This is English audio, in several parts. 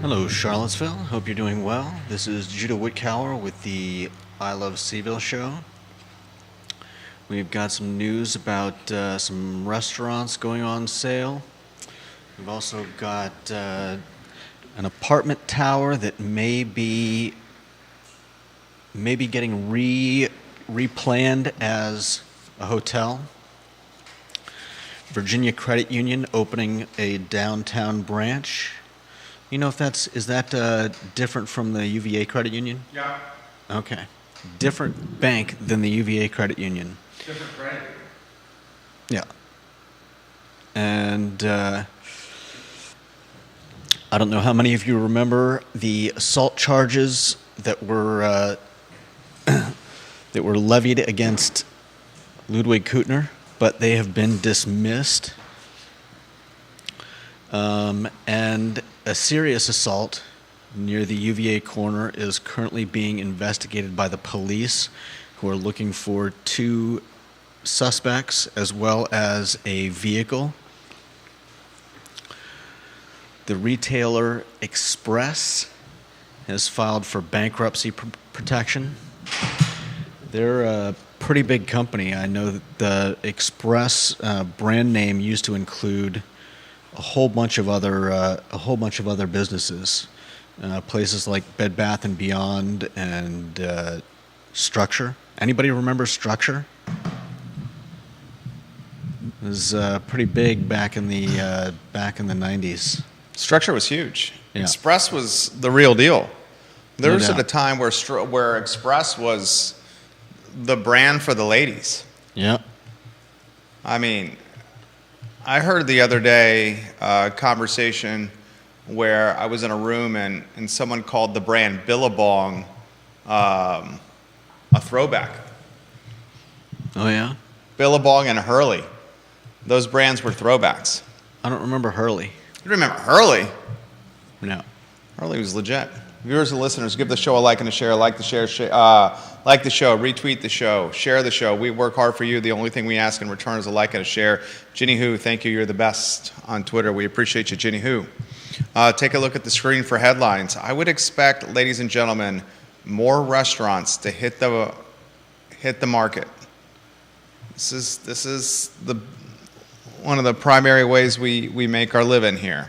Hello, Charlottesville. Hope you're doing well. This is Judah Whitcower with the I Love Seaville show. We've got some news about some restaurants going on sale. We've also got an apartment tower that may be getting replanned as a hotel. Virginia Credit Union opening a downtown branch. You know if is that different from the UVA Credit Union? Yeah. Okay. Different bank than the UVA Credit Union. Different credit. Yeah. And I don't know how many of you remember the assault charges that were levied against Ludwig Kutner, but they have been dismissed. And a serious assault near the UVA corner is currently being investigated by the police, who are looking for 2 suspects as well as a vehicle. The retailer Express has filed for bankruptcy protection. They're a pretty big company. I know that the Express brand name used to include a whole bunch of other businesses, places like Bed Bath and Beyond and Structure. Anybody remember Structure? It was pretty big back in the 90s. Structure was huge. Yeah. Express was the real deal. There No was at doubt. a time where Express was the brand for the ladies. Yep. I mean, I heard the other day a conversation where I was in a room and someone called the brand Billabong a throwback. Oh yeah. Billabong and Hurley. Those brands were throwbacks. I don't remember Hurley. You remember Hurley? No. Hurley was legit. Viewers and listeners, give the show a like and a share. Like the show, retweet the show, share the show. We work hard for you. The only thing we ask in return is a like and a share. Ginny Who, thank you. You're the best on Twitter. We appreciate you, Ginny Who. Take a look at the screen for headlines. I would expect, ladies and gentlemen, more restaurants to hit the market. This is one of the primary ways we make our living here.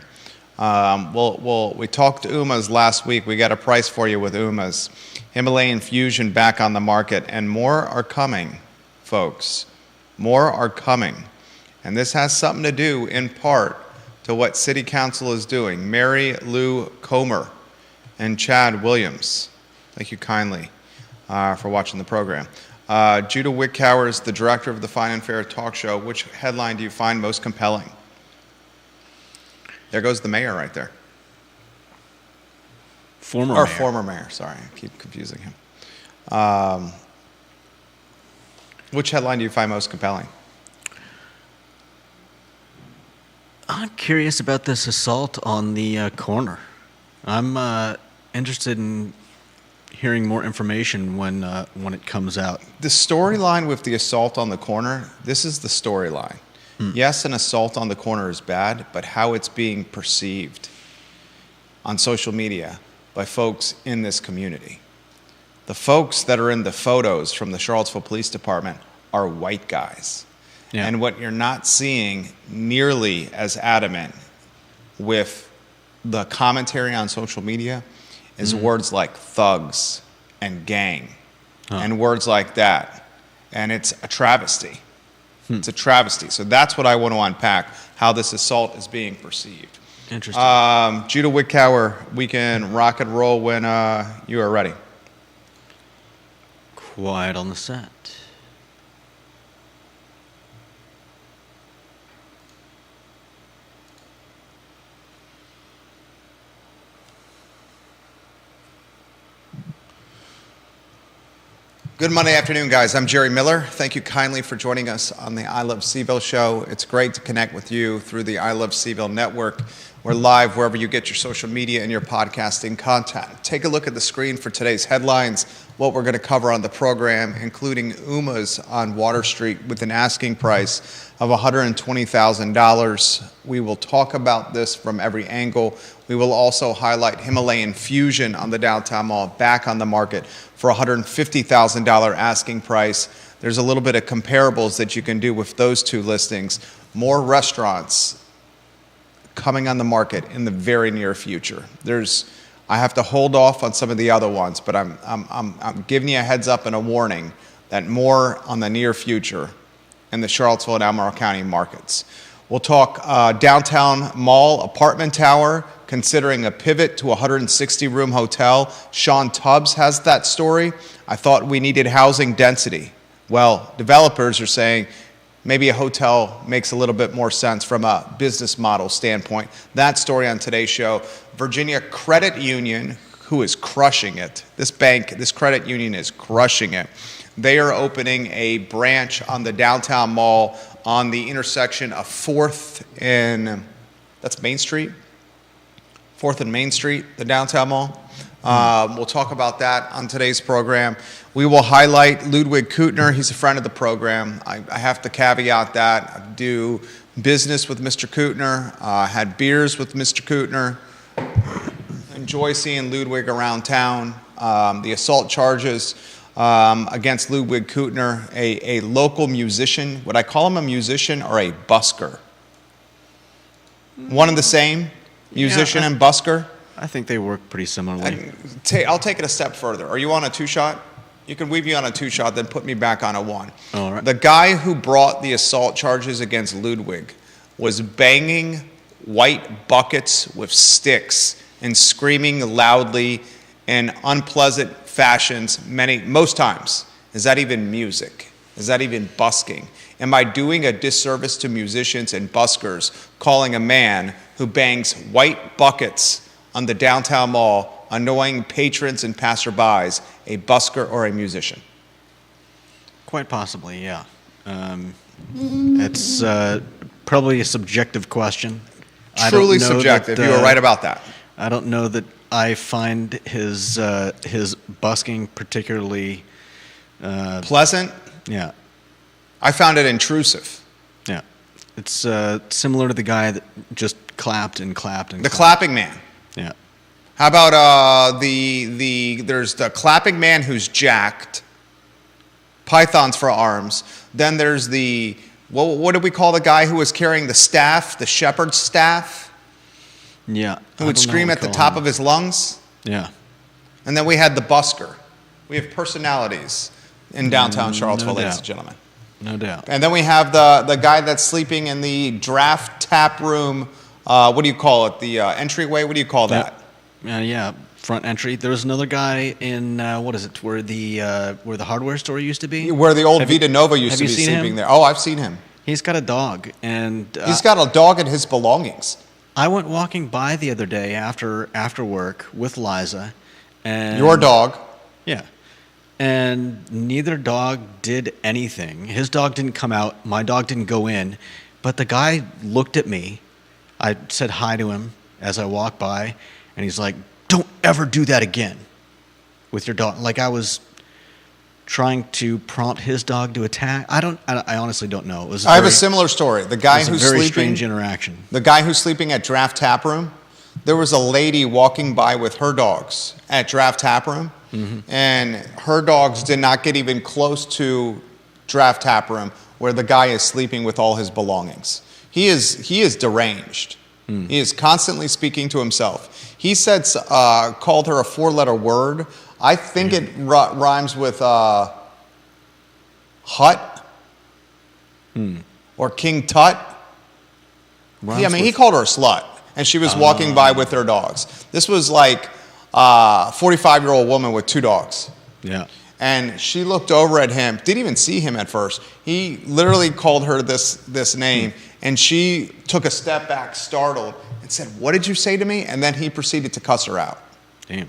We talked to Uma's last week. We got a price for you with Uma's. Himalayan Fusion back on the market, and more are coming, folks. More are coming. And this has something to do, in part, to what City Council is doing. Mary Lou Comer and Chad Williams, thank you kindly for watching the program. Judah Whitcower is the director of the Fine and Fair talk show. Which headline do you find most compelling? There goes the mayor right there. Former mayor, sorry. I keep confusing him. Which headline do you find most compelling? I'm curious about this assault on the corner. I'm interested in hearing more information when it comes out. The storyline with the assault on the corner, this is the storyline. Yes, an assault on the corner is bad, but how it's being perceived on social media by folks in this community. The folks that are in the photos from the Charlottesville Police Department are white guys. Yeah. And what you're not seeing nearly as adamant with the commentary on social media is words like thugs and gang and words like that. And it's a travesty. It's a travesty. So that's what I want to unpack, how this assault is being perceived. Interesting. Judah Whitcower, we can rock and roll when you are ready. Quiet on the set. Good Monday afternoon, guys. I'm Jerry Miller. Thank you kindly for joining us on the I Love Seaville show. It's great to connect with you through the I Love Seaville network. We're live wherever you get your social media and your podcasting content. Take a look at the screen for today's headlines, what we're going to cover on the program, including UMA's on Water Street with an asking price of $120,000. We will talk about this from every angle. We will also highlight Himalayan Fusion on the downtown mall, back on the market for $150,000 asking price. There's a little bit of comparables that you can do with those two listings. More restaurants coming on the market in the very near future. I have to hold off on some of the other ones, but I'm giving you a heads up and a warning that more on the near future in the Charlottesville and Albemarle County markets. We'll talk downtown mall apartment tower considering a pivot to a 160-room hotel. Sean Tubbs has that story. I thought we needed housing density. Well, developers are saying maybe a hotel makes a little bit more sense from a business model standpoint. That story on today's show. Virginia Credit Union, who is crushing it. This credit union is crushing it. They are opening a branch on the downtown mall on the intersection of 4th and, that's Main Street? 4th and Main Street, the downtown mall. We'll talk about that on today's program. We will highlight Ludwig Kutner. He's a friend of the program. I have to caveat that. I do business with Mr. Kutner, had beers with Mr. Kutner. Enjoy seeing Ludwig around town. The assault charges against Ludwig Kutner, a local musician. Would I call him a musician or a busker? One and the same? Musician and busker? I think they work pretty similarly. I'll take it a step further. Are you on a two-shot? You can weave me on a two-shot, then put me back on a one. All right. The guy who brought the assault charges against Ludwig was banging white buckets with sticks and screaming loudly in unpleasant fashions most times. Is that even music? Is that even busking? Am I doing a disservice to musicians and buskers calling a man who bangs white buckets on the downtown mall, annoying patrons and passerbys, a busker or a musician? Quite possibly, yeah. It's probably a subjective question. Truly subjective. You were right about that. I don't know that I find his busking particularly pleasant. Yeah. I found it intrusive. Yeah. It's similar to the guy that just clapped and clapped and the clapped. Clapping man. Yeah. How about there's the clapping man who's jacked, pythons for arms. Then there's what do we call the guy who was carrying the staff, the shepherd's staff? Yeah. Who would scream at the top of his lungs? Yeah. And then we had the busker. We have personalities in downtown Charlottesville, ladies and gentlemen. No doubt. And then we have the guy that's sleeping in the draft tap room. What do you call it? The entryway? What do you call that? Yeah, front entry. There's another guy in what is it? Where the hardware store used to be. Where the old Vita Nova used to be sleeping there. Oh, I've seen him. He's got a dog, and he's got a dog and his belongings. I went walking by the other day after work with Liza, and your dog. Yeah. And neither dog did anything. His dog didn't come out. My dog didn't go in. But the guy looked at me. I said hi to him as I walked by, and he's like, "Don't ever do that again with your dog." Like I was trying to prompt his dog to attack. I honestly don't know. I have a similar story. The guy who's very sleeping, strange interaction. The guy who's sleeping at Draft Tap Room, there was a lady walking by with her dogs at Draft Tap Room, and her dogs did not get even close to Draft Tap Room where the guy is sleeping with all his belongings. He is deranged. He is constantly speaking to himself. He said, called her a four-letter word. I think it rhymes with Hut or King Tut. He called her a slut, and she was walking by with her dogs. This was like a 45-year-old woman with two dogs. Yeah. And she looked over at him, didn't even see him at first. He literally called her this name, and she took a step back, startled, and said, "What did you say to me?" And then he proceeded to cuss her out. Damn.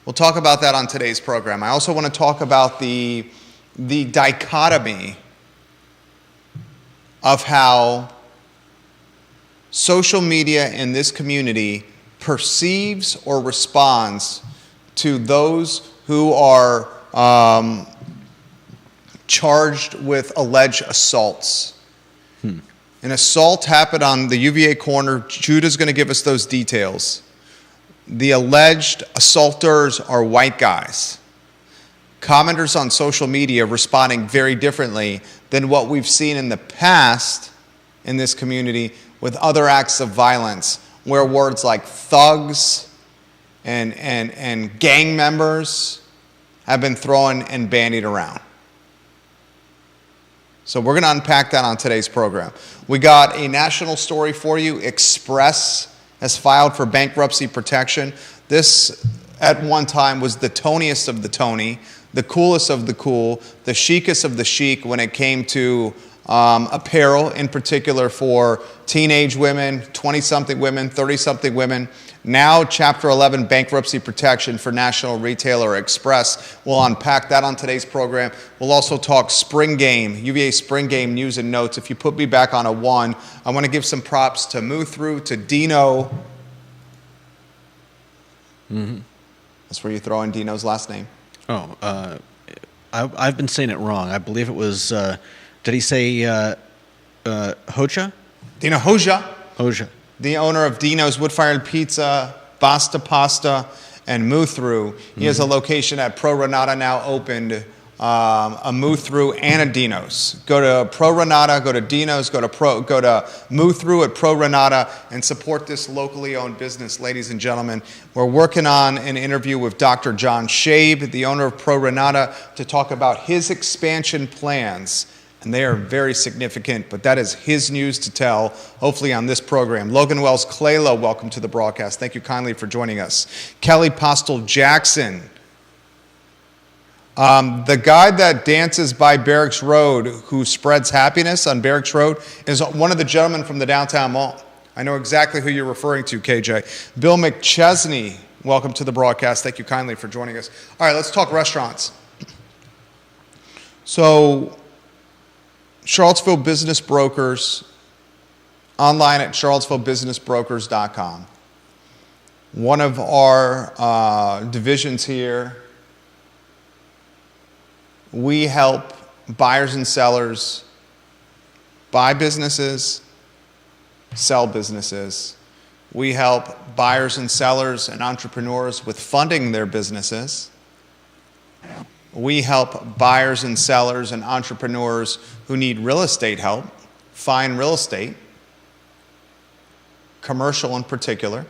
We'll talk about that on today's program. I also want to talk about the dichotomy of how social media in this community perceives or responds to those who are charged with alleged assaults. An assault happened on the UVA corner. Judah's going to give us those details. The alleged assaulters are white guys. Commenters on social media responding very differently than what we've seen in the past in this community with other acts of violence, where words like thugs and gang members have been thrown and bandied around. So we're going to unpack that on today's program. We got a national story for you. Express has filed for bankruptcy protection. This, at one time, was the toniest of the Tony, the coolest of the cool, the chicest of the chic when it came to apparel, in particular for teenage women, 20-something women, 30-something women. Now, Chapter 11 bankruptcy protection for national retailer Express. We'll unpack that on today's program. We'll also talk spring game, UVA spring game news and notes. If you put me back on a 1, I want to give some props to Muthru, to Dino. That's where you throw in Dino's last name. Oh, I've been saying it wrong. I believe it was, did he say Hoja? Dino Hoja. Hoja. The owner of Dino's Wood-Fired Pizza, Basta Pasta, and Muthru. He has a location at Pro Renata now opened, a Muthru and a Dino's. Go to Pro Renata, go to Dino's, go to Muthru at Pro Renata, and support this locally owned business, ladies and gentlemen. We're working on an interview with Dr. John Shabe, the owner of Pro Renata, to talk about his expansion plans. And they are very significant, but that is his news to tell, hopefully on this program. Logan Wells Claylo, welcome to the broadcast. Thank you kindly for joining us. Kelly Postel Jackson, the guy that dances by Barracks Road, who spreads happiness on Barracks Road, is one of the gentlemen from the downtown mall. I know exactly who you're referring to, KJ. Bill McChesney, welcome to the broadcast. Thank you kindly for joining us. All right, let's talk restaurants. So, Charlottesville Business Brokers, online at charlottesvillebusinessbrokers.com. One of our divisions here, we help buyers and sellers buy businesses, sell businesses. We help buyers and sellers and entrepreneurs with funding their businesses. We help buyers and sellers and entrepreneurs who need real estate help find real estate, commercial in particular.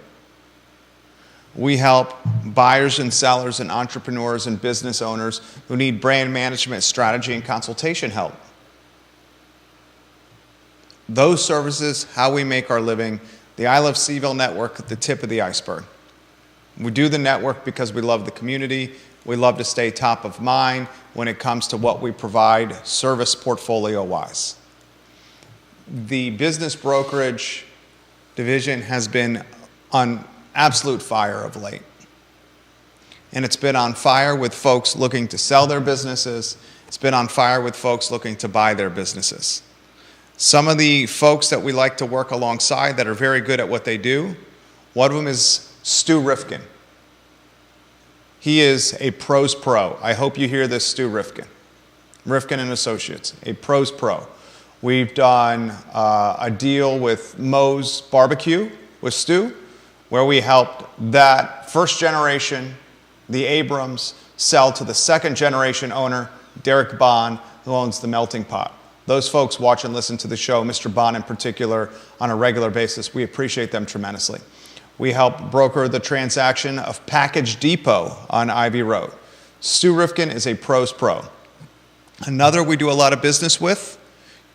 We help buyers and sellers and entrepreneurs and business owners who need brand management strategy and consultation help. Those services, how we make our living, the I Love Seville network at the tip of the iceberg. We do the network because we love the community. We love to stay top of mind when it comes to what we provide service portfolio-wise. The business brokerage division has been on absolute fire of late. And it's been on fire with folks looking to sell their businesses. It's been on fire with folks looking to buy their businesses. Some of the folks that we like to work alongside that are very good at what they do, one of them is Stu Rifkin. He is a pros pro. I hope you hear this, Stu Rifkin. Rifkin and Associates, a pros pro. We've done a deal with Moe's Barbecue with Stu, where we helped that first generation, the Abrams, sell to the second generation owner, Derek Bond, who owns the Melting Pot. Those folks watch and listen to the show, Mr. Bond in particular, on a regular basis. We appreciate them tremendously. We help broker the transaction of Package Depot on Ivy Road. Stu Rifkin is a pros pro. Another we do a lot of business with,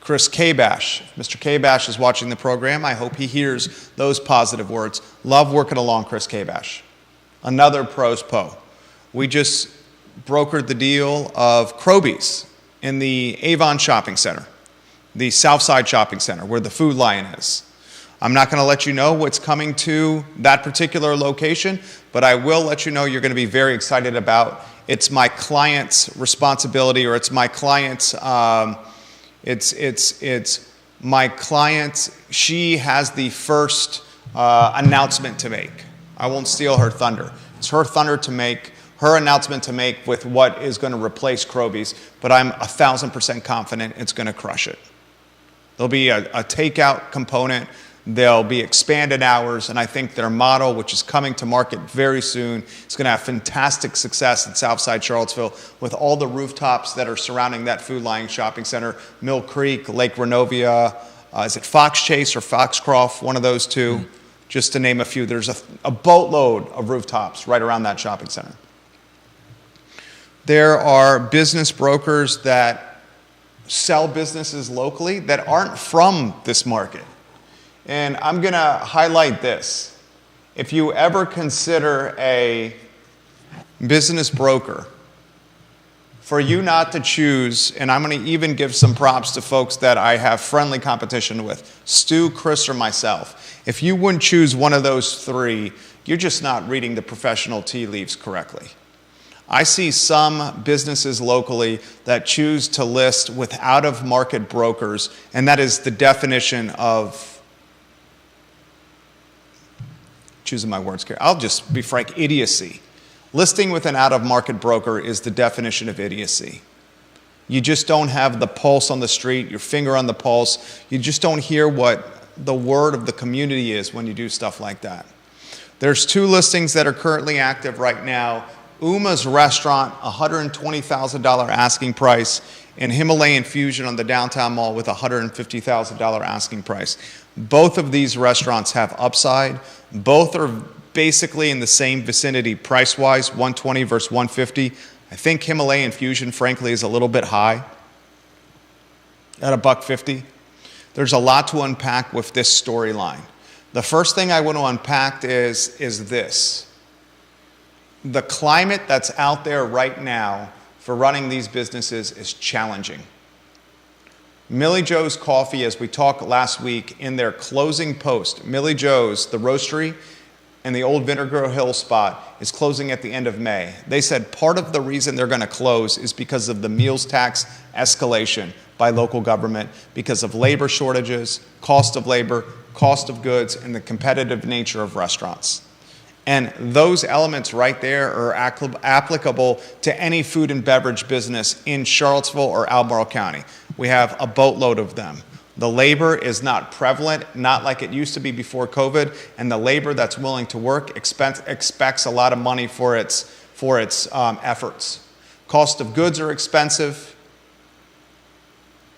Chris Kabash. If Mr. Kabash is watching the program, I hope he hears those positive words. Love working along Chris Kabash. Another pros pro. We just brokered the deal of Crobies in the Avon Shopping Center, the Southside Shopping Center, where the Food Lion is. I'm not going to let you know what's coming to that particular location, but I will let you know you're going to be very excited about. It's my client's responsibility, or it's my client's, it's my client, she has the first announcement to make. I won't steal her thunder. It's her thunder to make, her announcement to make with what is going to replace Kroby's, but I'm 1,000% confident it's going to crush it. There'll be a takeout component. There'll be expanded hours, and I think their model, which is coming to market very soon, is going to have fantastic success in Southside Charlottesville with all the rooftops that are surrounding that Food Lion shopping center, Mill Creek, Lake Renovia, is it Fox Chase or Foxcroft, one of those two, just to name a few. There's a boatload of rooftops right around that shopping center. There are business brokers that sell businesses locally that aren't from this market. And I'm going to highlight this. If you ever consider a business broker, for you not to choose, and I'm going to even give some props to folks that I have friendly competition with, Stu, Chris, or myself. If you wouldn't choose one of those three, you're just not reading the professional tea leaves correctly. I see some businesses locally that choose to list with out-of-market brokers, and that is the definition of, choosing my words carefully, I'll just be frank, idiocy. Listing with an out-of-market broker is the definition of idiocy. You just don't have the pulse on the street, your finger on the pulse. You just don't hear what the word of the community is when you do stuff like that. There's two listings that are currently active right now. Uma's Restaurant, $120,000 asking price, and Himalayan Fusion on the downtown mall with $150,000 asking price. Both of these restaurants have upside. Both are basically in the same vicinity price-wise, $120 versus $150. I think Himalayan Fusion, frankly, is a little bit high at $150. There's a lot to unpack with this storyline. The first thing I want to unpack is this. The climate that's out there right now for running these businesses is challenging. Millie Joe's Coffee, as we talked last week, in their closing post, Millie Joe's, the roastery, and the old Vinegar Hill spot is closing at the end of May. They said part of the reason they're going to close is because of the meals tax escalation by local government, because of labor shortages, cost of labor, cost of goods, and the competitive nature of restaurants. And those elements right there are applicable to any food and beverage business in Charlottesville or Albemarle County. We have a boatload of them. The labor is not prevalent, not like it used to be before COVID, and the labor that's willing to work expects a lot of money for its efforts. Cost of goods are expensive.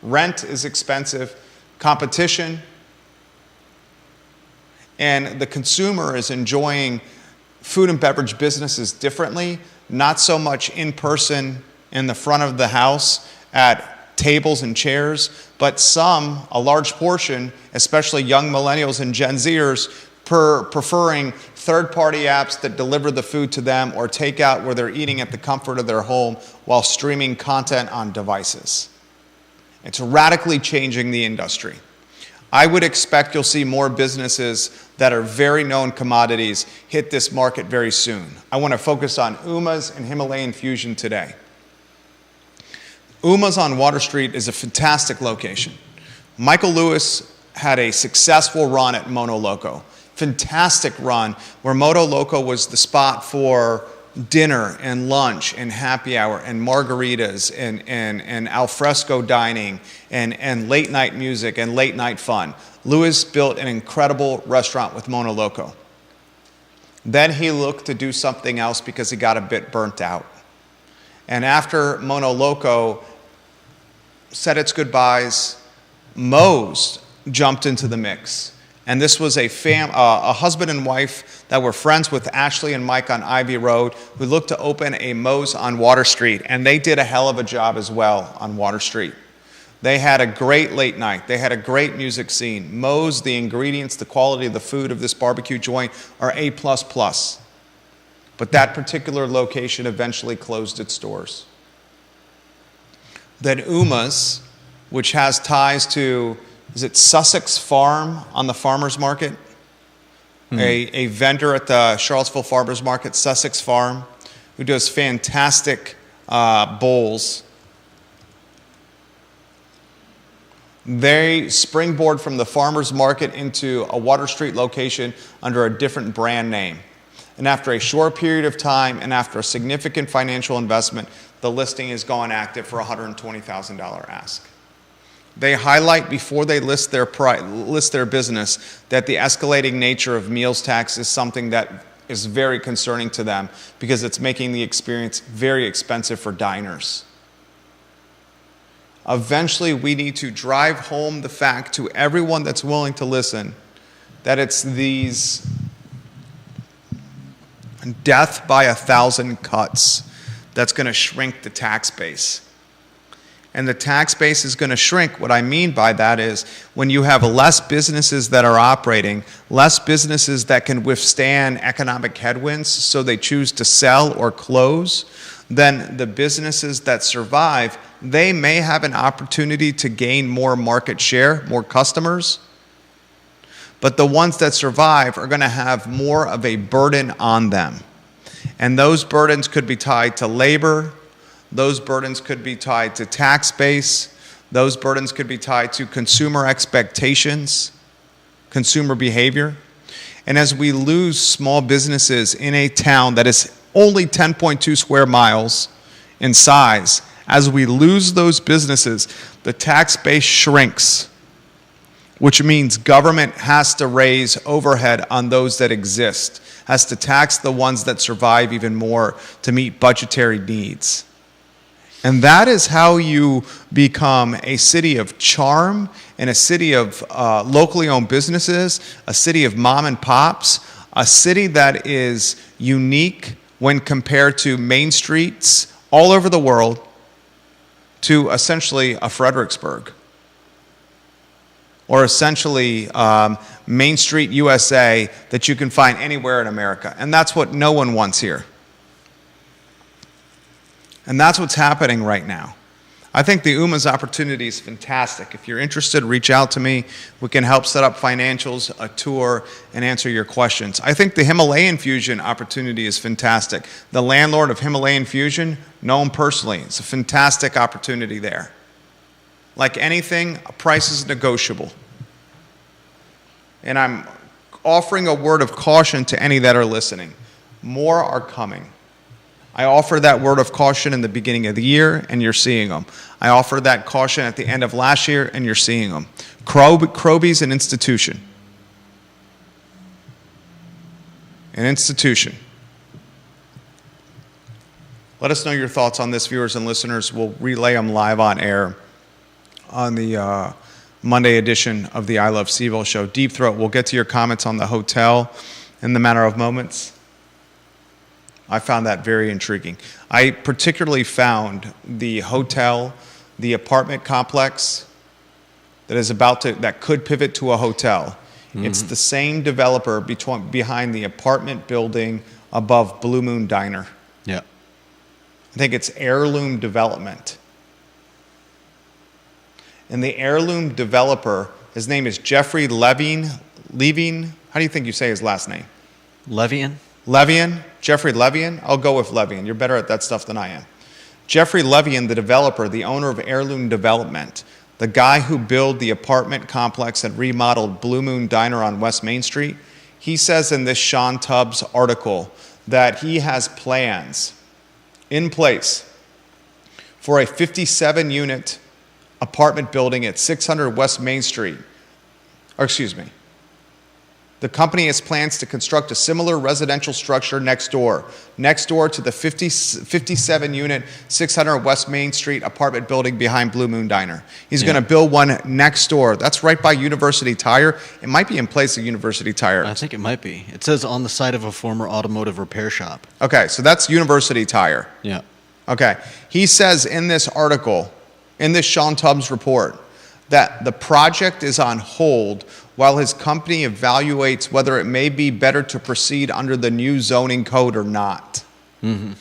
Rent is expensive. Competition. And the consumer is enjoying food and beverage businesses differently, not so much in person in the front of the house at tables and chairs, but a large portion, especially young millennials and Gen Zers, preferring third-party apps that deliver the food to them or takeout where they're eating at the comfort of their home while streaming content on devices. It's radically changing the industry. I would expect you'll see more businesses that are very known commodities hit this market very soon. I want to focus on Uma's and Himalayan Fusion today. Uma's on Water Street is a fantastic location. Michael Lewis had a successful run at Mono Loco. Fantastic run where Mono Loco was the spot for dinner and lunch and happy hour and margaritas and al fresco dining and late night music and late night fun. Lewis built an incredible restaurant with Mono Loco. Then he looked to do something else because he got a bit burnt out. And after Mono Loco said its goodbyes, Moe's jumped into the mix. And this was a husband and wife that were friends with Ashley and Mike on Ivy Road who looked to open a Moe's on Water Street. And they did a hell of a job as well on Water Street. They had a great late night. They had a great music scene. Moe's, the ingredients, the quality of the food of this barbecue joint are A++. But that particular location eventually closed its doors. Then Uma's, which has ties to, is it Sussex Farm on the farmer's market? Mm-hmm. A vendor at the Charlottesville Farmers Market, Sussex Farm, who does fantastic bowls. They springboard from the farmer's market into a Water Street location under a different brand name. And after a short period of time and after a significant financial investment, the listing is gone active for a $120,000 ask. They highlight before they list their business that the escalating nature of meals tax is something that is very concerning to them because it's making the experience very expensive for diners. Eventually, we need to drive home the fact to everyone that's willing to listen that it's these death by 1,000 cuts that's going to shrink the tax base. And the tax base is going to shrink. What I mean by that is when you have less businesses that are operating, less businesses that can withstand economic headwinds, so they choose to sell or close, then the businesses that survive, they may have an opportunity to gain more market share, more customers. But the ones that survive are going to have more of a burden on them. And those burdens could be tied to labor. Those burdens could be tied to tax base. Those burdens could be tied to consumer expectations, consumer behavior. And as we lose small businesses in a town that is only 10.2 square miles in size, as we lose those businesses, the tax base shrinks, which means government has to raise overhead on those that exist, has to tax the ones that survive even more to meet budgetary needs. And that is how you become a city of charm and a city of locally owned businesses, a city of mom and pops, a city that is unique when compared to main streets all over the world, to essentially a Fredericksburg, or essentially Main Street USA that you can find anywhere in America. And that's what no one wants here. And that's what's happening right now. I think the UMA's opportunity is fantastic. If you're interested, reach out to me. We can help set up financials, a tour, and answer your questions. I think the Himalayan Fusion opportunity is fantastic. The landlord of Himalayan Fusion, know him personally. It's a fantastic opportunity there. Like anything, a price is negotiable. And I'm offering a word of caution to any that are listening. More are coming. I offered that word of caution in the beginning of the year, and you're seeing them. I offered that caution at the end of last year, and you're seeing them. Kroby's an institution. An institution. Let us know your thoughts on this, viewers and listeners. We'll relay them live on air on the Monday edition of the I Love CVille show. Deep Throat, we'll get to your comments on the hotel in the matter of moments. I found that very intriguing. I particularly found the hotel, the apartment complex that could pivot to a hotel. Mm-hmm. It's the same developer behind the apartment building above Blue Moon Diner. Yeah. I think it's Heirloom Development. And the Heirloom developer, his name is Jeffrey Levine. How do you think you say his last name? Levian? Jeffrey Levian? I'll go with Levian. You're better at that stuff than I am. Jeffrey Levian, the developer, the owner of Heirloom Development, the guy who built the apartment complex and remodeled Blue Moon Diner on West Main Street, he says in this Sean Tubbs article that he has plans in place for a 57-unit apartment building at 600 West Main Street. The company has plans to construct a similar residential structure next door to the 57-unit 600 West Main Street apartment building behind Blue Moon Diner. He's going to build one next door. That's right by University Tire. It might be in place of University Tire. I think it might be. It says on the site of a former automotive repair shop. Okay, so that's University Tire. Yeah. Okay. He says in this article, in this Sean Tubbs report, that the project is on hold while his company evaluates whether it may be better to proceed under the new zoning code or not. Mm-hmm.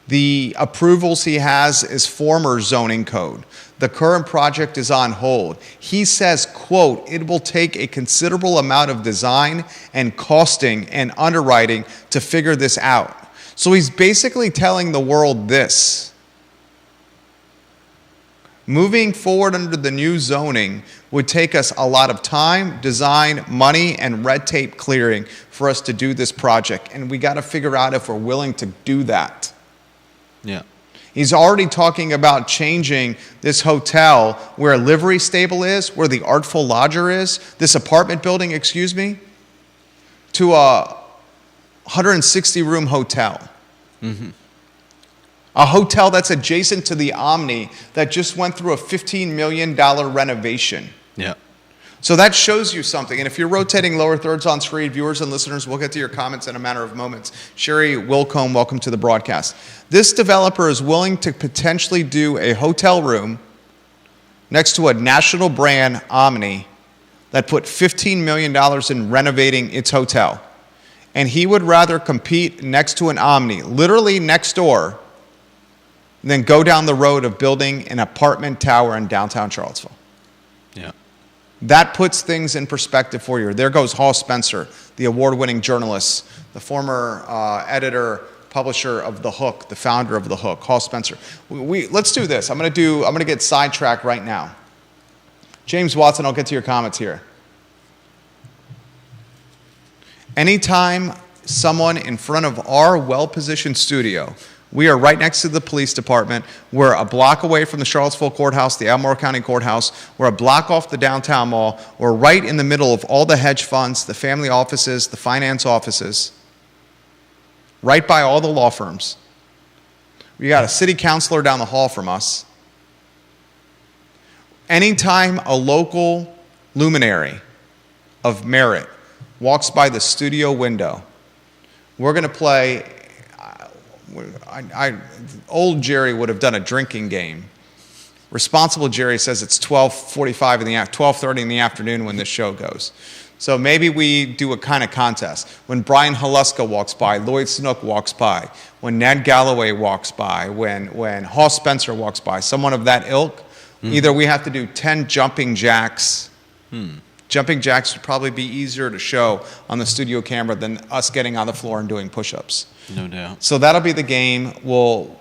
The approvals he has is former zoning code. The current project is on hold. He says, quote, it will take a considerable amount of design and costing and underwriting to figure this out. So he's basically telling the world this. Moving forward under the new zoning would take us a lot of time, design, money, and red tape clearing for us to do this project. And we got to figure out if we're willing to do that. Yeah. He's already talking about changing this hotel where a livery stable is, where the Artful Lodger is, this apartment building, excuse me, to a 160-room hotel. Mm-hmm. A hotel that's adjacent to the Omni that just went through a $15 million renovation. Yeah. So that shows you something. And if you're rotating lower thirds on screen, viewers and listeners, we'll get to your comments in a matter of moments. Sherry Wilcombe, welcome to the broadcast. This developer is willing to potentially do a hotel room next to a national brand Omni that put $15 million in renovating its hotel. And he would rather compete next to an Omni, literally next door, than go down the road of building an apartment tower in downtown Charlottesville. Yeah. That puts things in perspective for you. There goes Hall Spencer, the award-winning journalist, the former editor, publisher of The Hook, the founder of The Hook, Hall Spencer. Let's do this. I'm going to get sidetracked right now. James Watson, I'll get to your comments here. Anytime someone in front of our well-positioned studio, we are right next to the police department. We're a block away from the Charlottesville Courthouse, the Albemarle County Courthouse. We're a block off the downtown mall. We're right in the middle of all the hedge funds, the family offices, the finance offices, right by all the law firms. We got a city councilor down the hall from us. Anytime a local luminary of merit walks by the studio window, we're going to play. Old Jerry would have done a drinking game. Responsible Jerry says it's 12:30 in the afternoon when this show goes. So maybe we do a kind of contest. When Brian Haluska walks by, Lloyd Snook walks by, when Ned Galloway walks by, when Hall Spencer walks by, someone of that ilk, either we have to do 10 jumping jacks. Jumping jacks would probably be easier to show on the studio camera than us getting on the floor and doing push-ups. No doubt. So that'll be the game.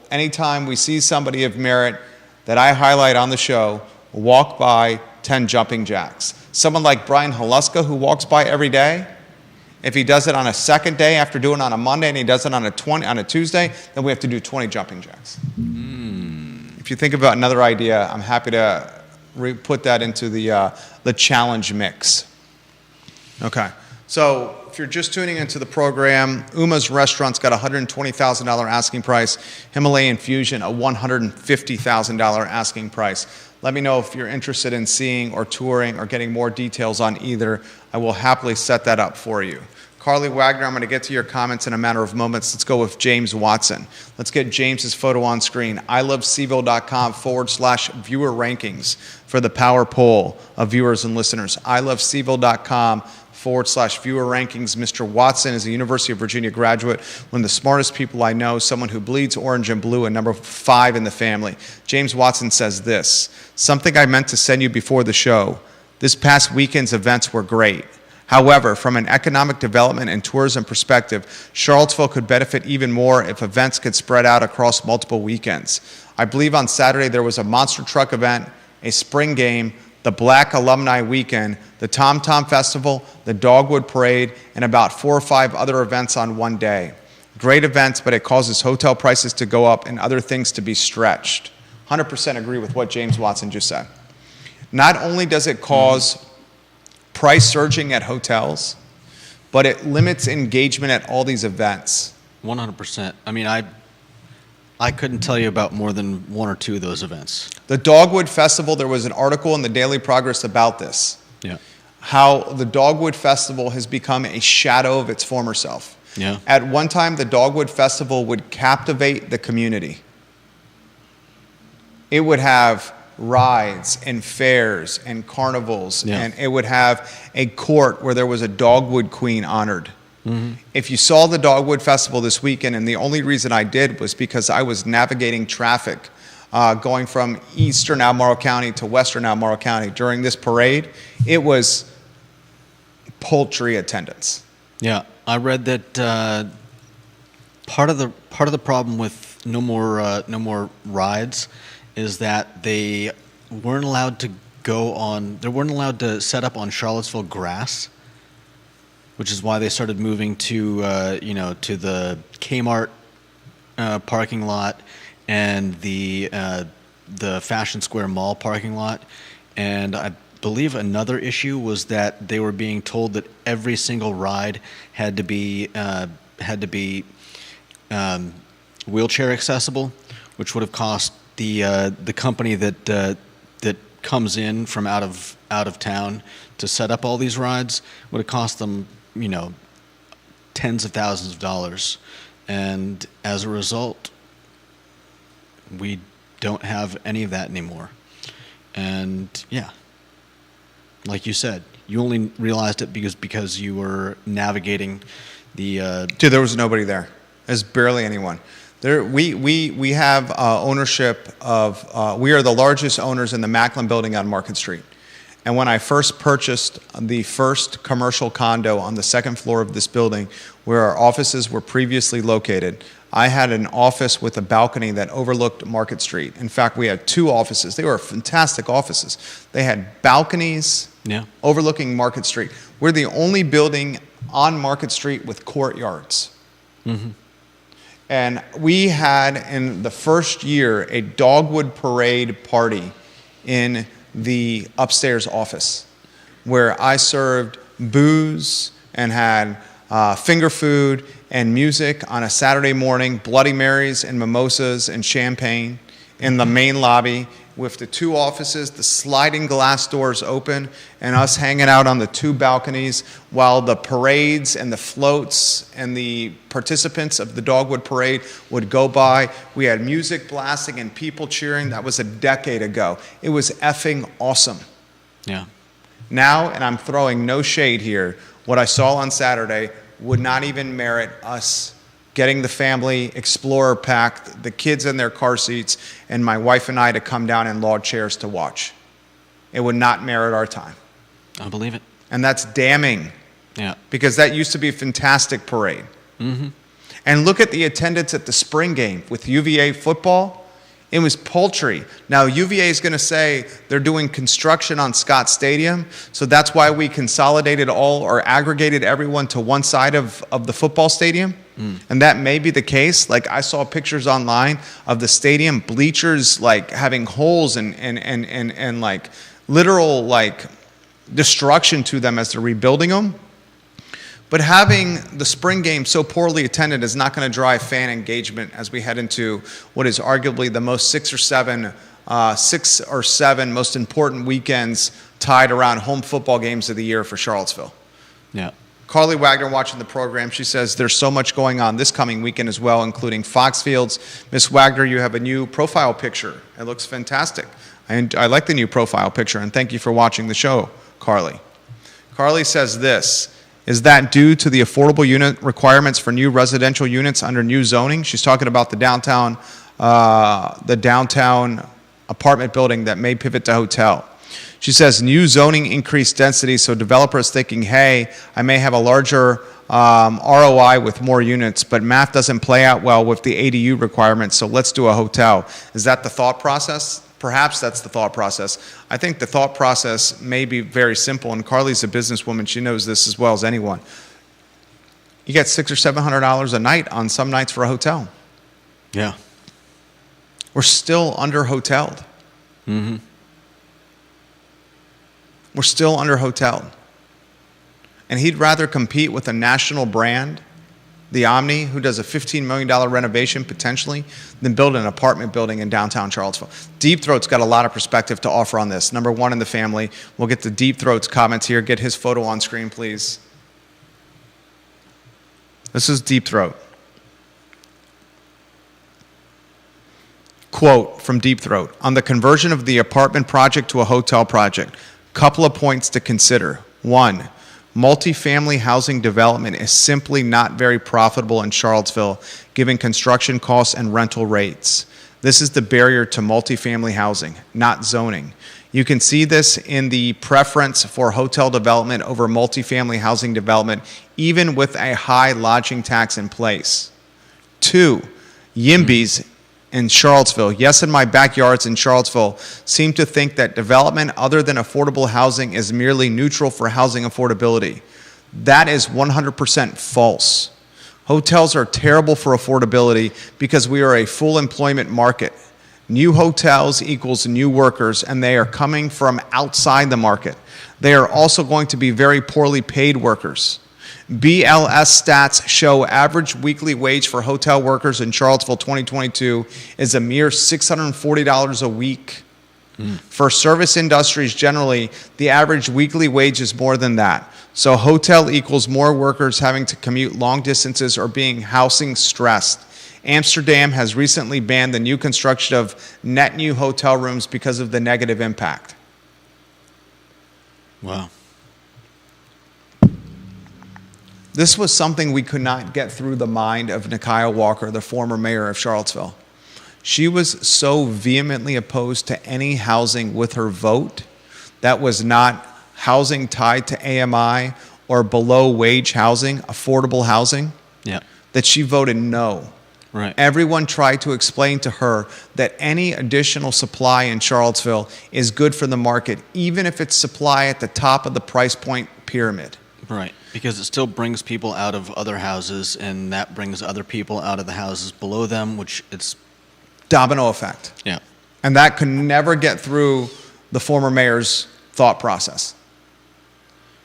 Anytime we see somebody of merit that I highlight on the show, we'll walk by 10 jumping jacks. Someone like Brian Haluska, who walks by every day, if he does it on a second day after doing it on a Monday and he does it on a Tuesday, then we have to do 20 jumping jacks. If you think about another idea, I'm happy to put that into the challenge mix. Okay. So if you're just tuning into the program, Uma's Restaurant's got a $120,000 asking price. Himalayan Fusion, a $150,000 asking price. Let me know if you're interested in seeing or touring or getting more details on either. I will happily set that up for you. Carly Wagner, I'm going to get to your comments in a matter of moments. Let's go with James Watson. Let's get James's photo on screen. iloveseville.com/viewer rankings for the power poll of viewers and listeners. iloveseville.com/viewer rankings. Mr. Watson is a University of Virginia graduate, one of the smartest people I know, someone who bleeds orange and blue, and number 5 in the family. James Watson says this: something I meant to send you before the show. This past weekend's events were great. However, from an economic development and tourism perspective, Charlottesville could benefit even more if events could spread out across multiple weekends. I believe on Saturday there was a monster truck event, a spring game, the Black Alumni Weekend, the Tom Tom Festival, the Dogwood Parade, and about 4 or 5 other events on one day. Great events, but it causes hotel prices to go up and other things to be stretched. 100% agree with what James Watson just said. Not only does it cause price surging at hotels, but it limits engagement at all these events. 100%. I mean, I couldn't tell you about more than 1 or 2 of those events. The Dogwood Festival, there was an article in the Daily Progress about this. Yeah. How the Dogwood Festival has become a shadow of its former self. Yeah. At one time, the Dogwood Festival would captivate the community. It would have rides and fairs and carnivals, and it would have a court where there was a Dogwood Queen honored. If you saw the Dogwood Festival this weekend, and the only reason I did was because I was navigating traffic going from eastern Albemarle County to western Albemarle County during this parade, it was paltry attendance. Yeah, I read that part of the problem with no more rides is that they weren't allowed to they weren't allowed to set up on Charlottesville grass, which is why they started moving to to the Kmart parking lot and the Fashion Square Mall parking lot. And I believe another issue was that they were being told that every single ride had to be wheelchair accessible, which would have cost the company that comes in from out of town to set up all these rides would have cost them, tens of thousands of dollars. And as a result, we don't have any of that anymore. And yeah, like you said, you only realized it because you were navigating the Dude, there was nobody there. There's barely anyone. We have ownership of, we are the largest owners in the Macklin building on Market Street. And when I first purchased the first commercial condo on the second floor of this building, where our offices were previously located, I had an office with a balcony that overlooked Market Street. In fact, we had 2 offices. They were fantastic offices. They had balconies overlooking Market Street. We're the only building on Market Street with courtyards. Mm-hmm. And we had, in the first year, a Dogwood Parade party in the upstairs office where I served booze and had finger food and music on a Saturday morning, Bloody Marys and mimosas and champagne in the main lobby with the 2 offices, the sliding glass doors open, and us hanging out on the 2 balconies while the parades and the floats and the participants of the Dogwood Parade would go by. We had music blasting and people cheering. That was a decade ago. It was effing awesome. Yeah. Now, and I'm throwing no shade here, what I saw on Saturday would not even merit us getting the family Explorer packed, the kids in their car seats, and my wife and I to come down in lawn chairs to watch. It would not merit our time. I believe it. And that's damning. Yeah. Because that used to be a fantastic parade. Mm-hmm. And look at the attendance at the spring game with UVA football. It was paltry. Now, UVA is going to say they're doing construction on Scott Stadium, so that's why we consolidated all or aggregated everyone to one side of the football stadium. And that may be the case. Like, I saw pictures online of the stadium bleachers, like, having holes and like, literal, like, destruction to them as they're rebuilding them. But having the spring game so poorly attended is not going to drive fan engagement as we head into what is arguably the most 6 or 7 most important weekends tied around home football games of the year for Charlottesville. Yeah. Carly Wagner watching the program, she says there's so much going on this coming weekend as well, including Fox Fields. Miss Wagner, you have a new profile picture. It looks fantastic. I like the new profile picture, and thank you for watching the show, Carly. Carly says this. Is that due to the affordable unit requirements for new residential units under new zoning? She's talking about the downtown apartment building that may pivot to hotel. She says new zoning increased density, so developers thinking, hey, I may have a larger ROI with more units, but math doesn't play out well with the ADU requirements, so let's do a hotel. Is that the thought process? Perhaps that's the thought process. I think the thought process may be very simple, and Carly's a businesswoman. She knows this as well as anyone. You get $600 or $700 a night on some nights for a hotel. Yeah. We're still under-hoteled. Mm-hmm. We're still under-hoteled. And he'd rather compete with a national brand, the Omni, who does a $15 million renovation potentially, than build an apartment building in downtown Charlottesville. Deep Throat's got a lot of perspective to offer on this. Number 1 in the family. We'll get to Deep Throat's comments here. Get his photo on screen, please. This is Deep Throat. Quote from Deep Throat. On the conversion of the apartment project to a hotel project, couple of points to consider. 1, multifamily housing development is simply not very profitable in Charlottesville, given construction costs and rental rates. This is the barrier to multifamily housing, not zoning. You can see this in the preference for hotel development over multifamily housing development, even with a high lodging tax in place. 2, YIMBYs in Charlottesville, yes, in my backyards in Charlottesville, seem to think that development other than affordable housing is merely neutral for housing affordability. That is 100% false. Hotels are terrible for affordability because we are a full employment market. New hotels equals new workers, and they are coming from outside the market. They are also going to be very poorly paid workers. BLS stats show average weekly wage for hotel workers in Charlottesville 2022 is a mere $640 a week. For service industries generally, the average weekly wage is more than that. So hotel equals more workers having to commute long distances or being housing stressed. Amsterdam has recently banned the new construction of net new hotel rooms because of the negative impact. Wow. This was something we could not get through the mind of Nikia Walker, the former mayor of Charlottesville. She was so vehemently opposed to any housing with her vote that was not housing tied to AMI or below wage housing, affordable housing, that she voted no. Right. Everyone tried to explain to her that any additional supply in Charlottesville is good for the market, even if it's supply at the top of the price point pyramid. Right, because it still brings people out of other houses, and that brings other people out of the houses below them, which it's... Domino effect. Yeah. And that could never get through the former mayor's thought process.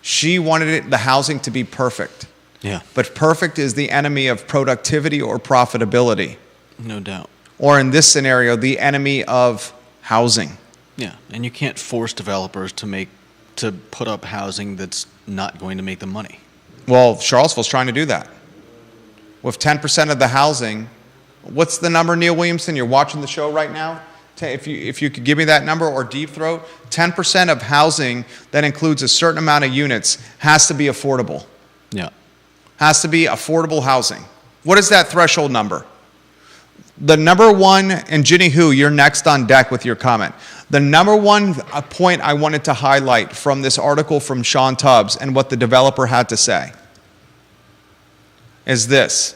She wanted the housing to be perfect. Yeah. But perfect is the enemy of productivity or profitability. No doubt. Or in this scenario, the enemy of housing. Yeah, and you can't force developers to put up housing that's not going to make them money. Well, Charlottesville's trying to do that. With 10% of the housing, what's the number, Neil Williamson? You're watching the show right now? If you could give me that number, or Deep Throat, 10% of housing that includes a certain amount of units has to be affordable. Yeah. Has to be affordable housing. What is that threshold number? The number one, and Ginny Hu, you're next on deck with your comment. The number one point I wanted to highlight from this article from Sean Tubbs and what the developer had to say is this.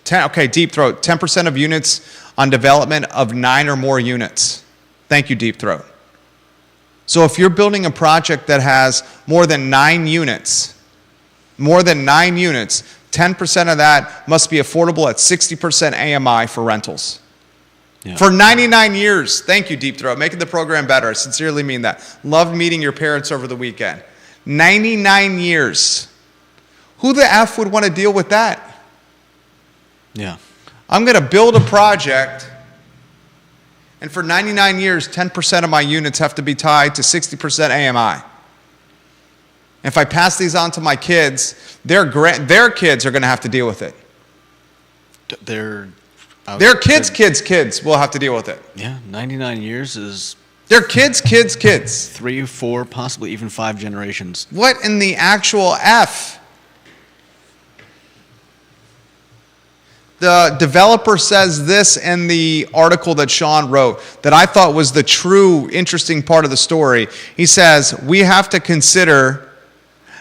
Deep Throat, 10% of units on development of 9 or more units. Thank you, Deep Throat. So if you're building a project that has more than 9 units, 10% of that must be affordable at 60% AMI for rentals. Yeah. For 99 years. Thank you, Deep Throat. Making the program better. I sincerely mean that. Loved meeting your parents over the weekend. 99 years. Who the F would want to deal with that? Yeah. I'm going to build a project, and for 99 years, 10% of my units have to be tied to 60% AMI. If I pass these on to my kids, their kids are going to have to deal with it. Their kids will have to deal with it. Yeah, 99 years is... Their kids. 3, 4, possibly even 5 generations. What in the actual F? The developer says this in the article that Sean wrote that I thought was the true interesting part of the story. He says, we have to consider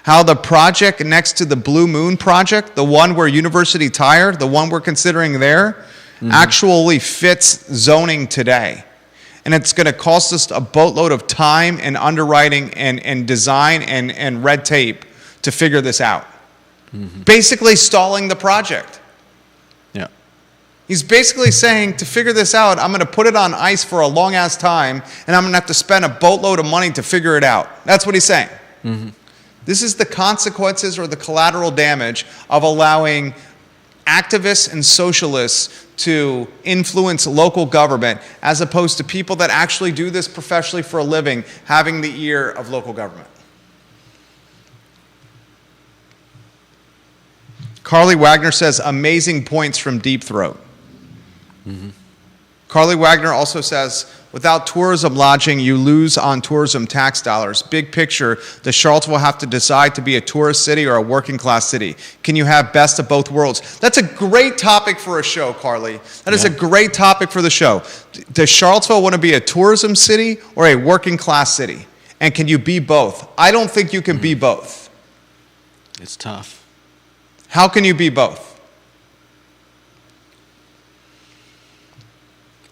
how the project next to the Blue Moon project, the one where University Tire, the one we're considering there, actually fits zoning today. And it's going to cost us a boatload of time and underwriting and design and red tape to figure this out. Basically stalling the project. Yeah. He's basically saying, to figure this out, I'm going to put it on ice for a long-ass time, and I'm going to have to spend a boatload of money to figure it out. That's what he's saying. This is the consequences or the collateral damage of allowing activists and socialists to influence local government as opposed to people that actually do this professionally for a living having the ear of local government. Carly Wagner says, amazing points from Deep Throat. Carly Wagner also says, without tourism lodging, you lose on tourism tax dollars. Big picture, does Charlottesville have to decide to be a tourist city or a working class city? Can you have best of both worlds? That's a great topic for a show, Carly. That is a great topic for the show. Does Charlottesville want to be a tourism city or a working class city? And can you be both? I don't think you can be both. It's tough. How can you be both?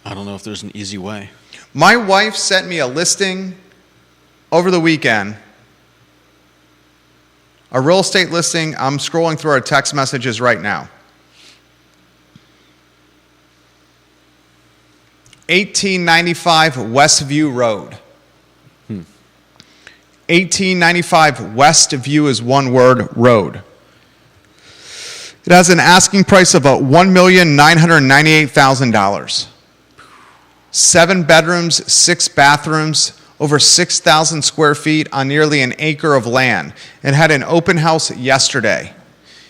I don't know if there's an easy way. My wife sent me a listing over the weekend, a real estate listing. I'm scrolling through our text messages right now. 1895 Westview Road. 1895 Westview is one word, road. It has an asking price of $1,998,000. 7 bedrooms, 6 bathrooms, over 6,000 square feet on nearly an acre of land. It had an open house yesterday.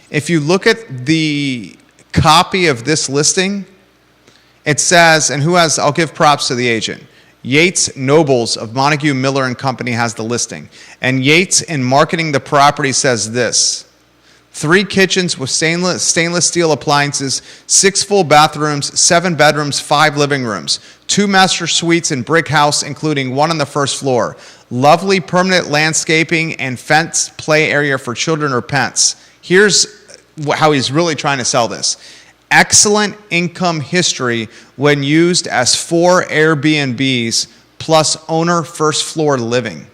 If you look at the copy of this listing, it says, and I'll give props to the agent. Yates Nobles of Montague Miller and Company has the listing. And Yates, in marketing the property, says this: 3 kitchens with stainless steel appliances, 6 full bathrooms, 7 bedrooms, 5 living rooms, 2 master suites and brick house, including 1 on the first floor. Lovely permanent landscaping and fenced play area for children or pets. Here's how he's really trying to sell this. Excellent income history when used as 4 Airbnbs plus owner first floor living.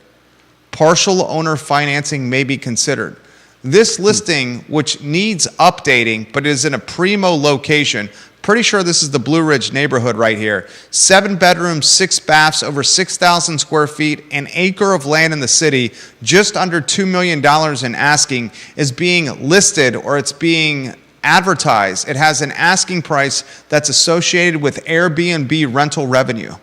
Partial owner financing may be considered. This listing, which needs updating, but is in a primo location, pretty sure this is the Blue Ridge neighborhood right here. 7 bedrooms, 6 baths, over 6,000 square feet, an acre of land in the city, just under $2 million in asking, is being listed, or it's being advertised. It has an asking price that's associated with Airbnb rental revenue.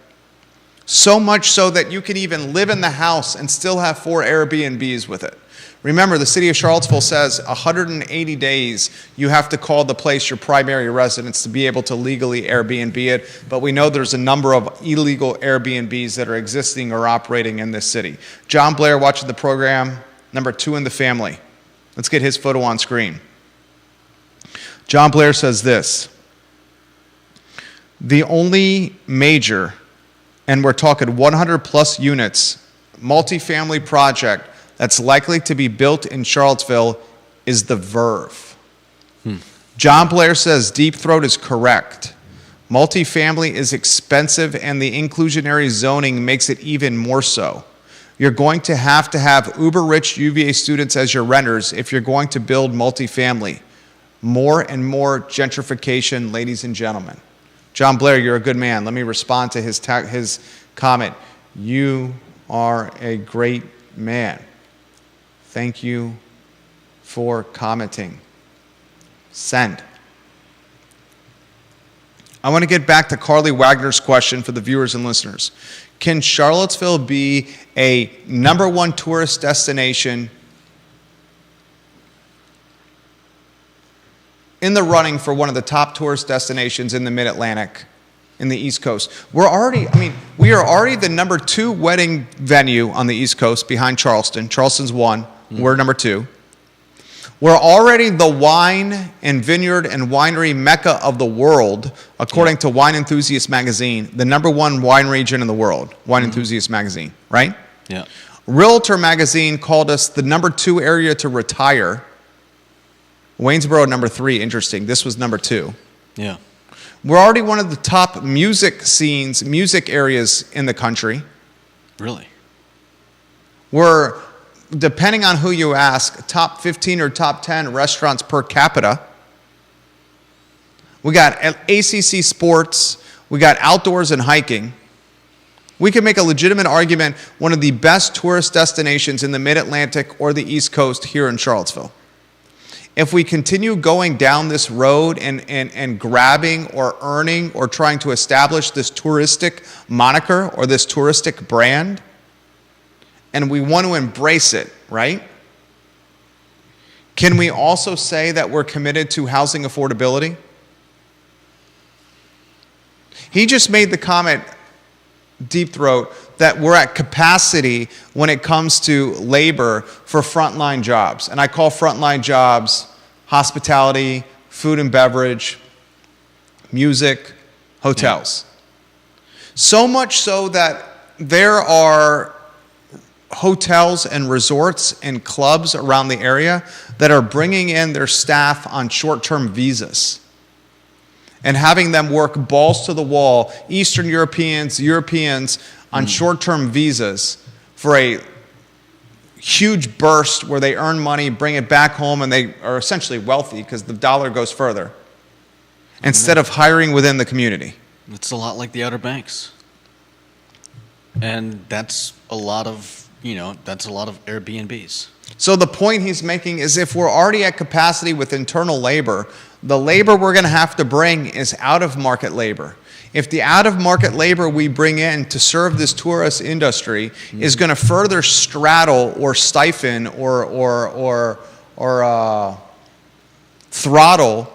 So much so that you can even live in the house and still have 4 Airbnbs with it. Remember, the city of Charlottesville says 180 days you have to call the place your primary residence to be able to legally Airbnb it, but we know there's a number of illegal Airbnbs that are existing or operating in this city. John Blair watching the program, number 2 in the family. Let's get his photo on screen. John Blair says this: the only major, and we're talking 100 plus units, multifamily project that's likely to be built in Charlottesville is the Verve. John Blair says Deep Throat is correct. Multifamily is expensive, and the inclusionary zoning makes it even more so. You're going to have uber-rich UVA students as your renters if you're going to build multifamily. More and more gentrification, ladies and gentlemen. John Blair, you're a good man. Let me respond to his comment. You are a great man. Thank you for commenting. Send. I want to get back to Carly Wagner's question for the viewers and listeners. Can Charlottesville be a #1 tourist destination in the running for one of the top tourist destinations in the Mid-Atlantic, in the East Coast? We are already the #2 wedding venue on the East Coast behind Charleston. Charleston's 1. We're #2. We're already the wine and vineyard and winery mecca of the world, according to Wine Enthusiast magazine, the #1 wine region in the world, Wine Enthusiast magazine, right? Yeah. Realtor magazine called us the #2 area to retire. Waynesboro #3, interesting. This was #2. Yeah. We're already one of the top music scenes, music areas in the country. Really? We're, depending on who you ask, top 15 or top 10 restaurants per capita. We got ACC sports. We got outdoors and hiking. We can make a legitimate argument one of the best tourist destinations in the Mid-Atlantic or the East Coast here in Charlottesville. If we continue going down this road and grabbing or earning or trying to establish this touristic moniker or this touristic brand, and we want to embrace it, right? Can we also say that we're committed to housing affordability? He just made the comment, Deep Throat, that we're at capacity when it comes to labor for frontline jobs. And I call frontline jobs hospitality, food and beverage, music, hotels. So much so that there are hotels and resorts and clubs around the area that are bringing in their staff on short-term visas. and having them work balls to the wall, Eastern Europeans on short-term visas for a huge burst where they earn money, bring it back home, and they are essentially wealthy because the dollar goes further, instead of hiring within the community. It's a lot like the Outer Banks. And that's a lot of Airbnbs. So the point he's making is if we're already at capacity with internal labor, the labor we're going to have to bring is out-of-market labor. If the out-of-market labor we bring in to serve this tourist industry is going to further straddle or stifle or throttle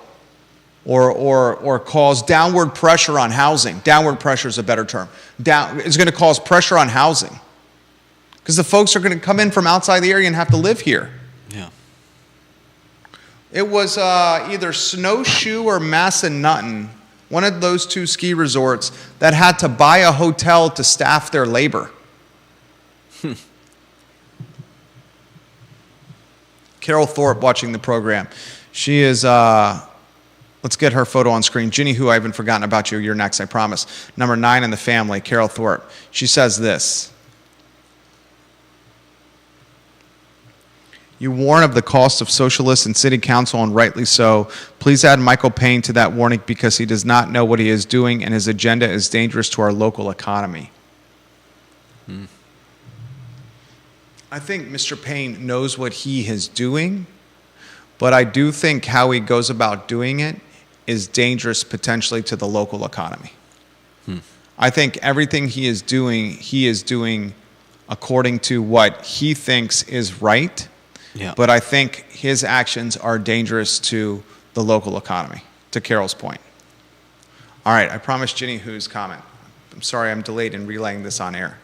or cause downward pressure on housing. Downward pressure is a better term. It's going to cause pressure on housing because the folks are going to come in from outside the area and have to live here. Yeah. It was either Snowshoe or Massanutten, one of those two ski resorts, that had to buy a hotel to staff their labor. Carol Thorpe watching the program. She is, let's get her photo on screen. Ginny Hu, I haven't forgotten about you. You're next, I promise. Number 9 in the family, Carol Thorpe. She says this. You warn of the cost of socialists in city council, and rightly so. Please add Michael Payne to that warning because he does not know what he is doing, and his agenda is dangerous to our local economy. I think Mr. Payne knows what he is doing, but I do think how he goes about doing it is dangerous potentially to the local economy. I think everything he is doing according to what he thinks is right. Yeah. But I think his actions are dangerous to the local economy, to Carol's point. All right, I promised Ginny Hu's comment. I'm sorry I'm delayed in relaying this on air.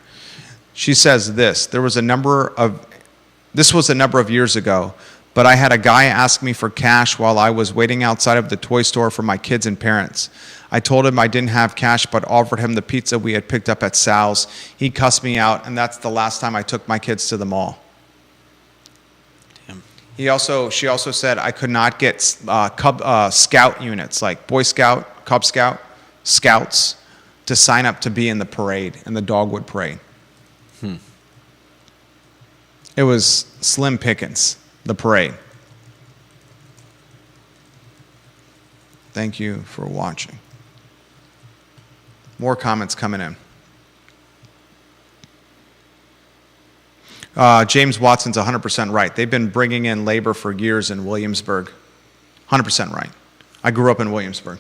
She says this. This was a number of years ago, but I had a guy ask me for cash while I was waiting outside of the toy store for my kids and parents. I told him I didn't have cash, but offered him the pizza we had picked up at Sal's. He cussed me out, and that's the last time I took my kids to the mall. She also said I could not get scout units like Boy Scout, Cub Scout, Scouts to sign up to be in the parade, in the Dogwood Parade. It was slim pickings, the parade. Thank you for watching. More comments coming in. James Watson's 100% right. They've been bringing in labor for years in Williamsburg. 100% right. I grew up in Williamsburg.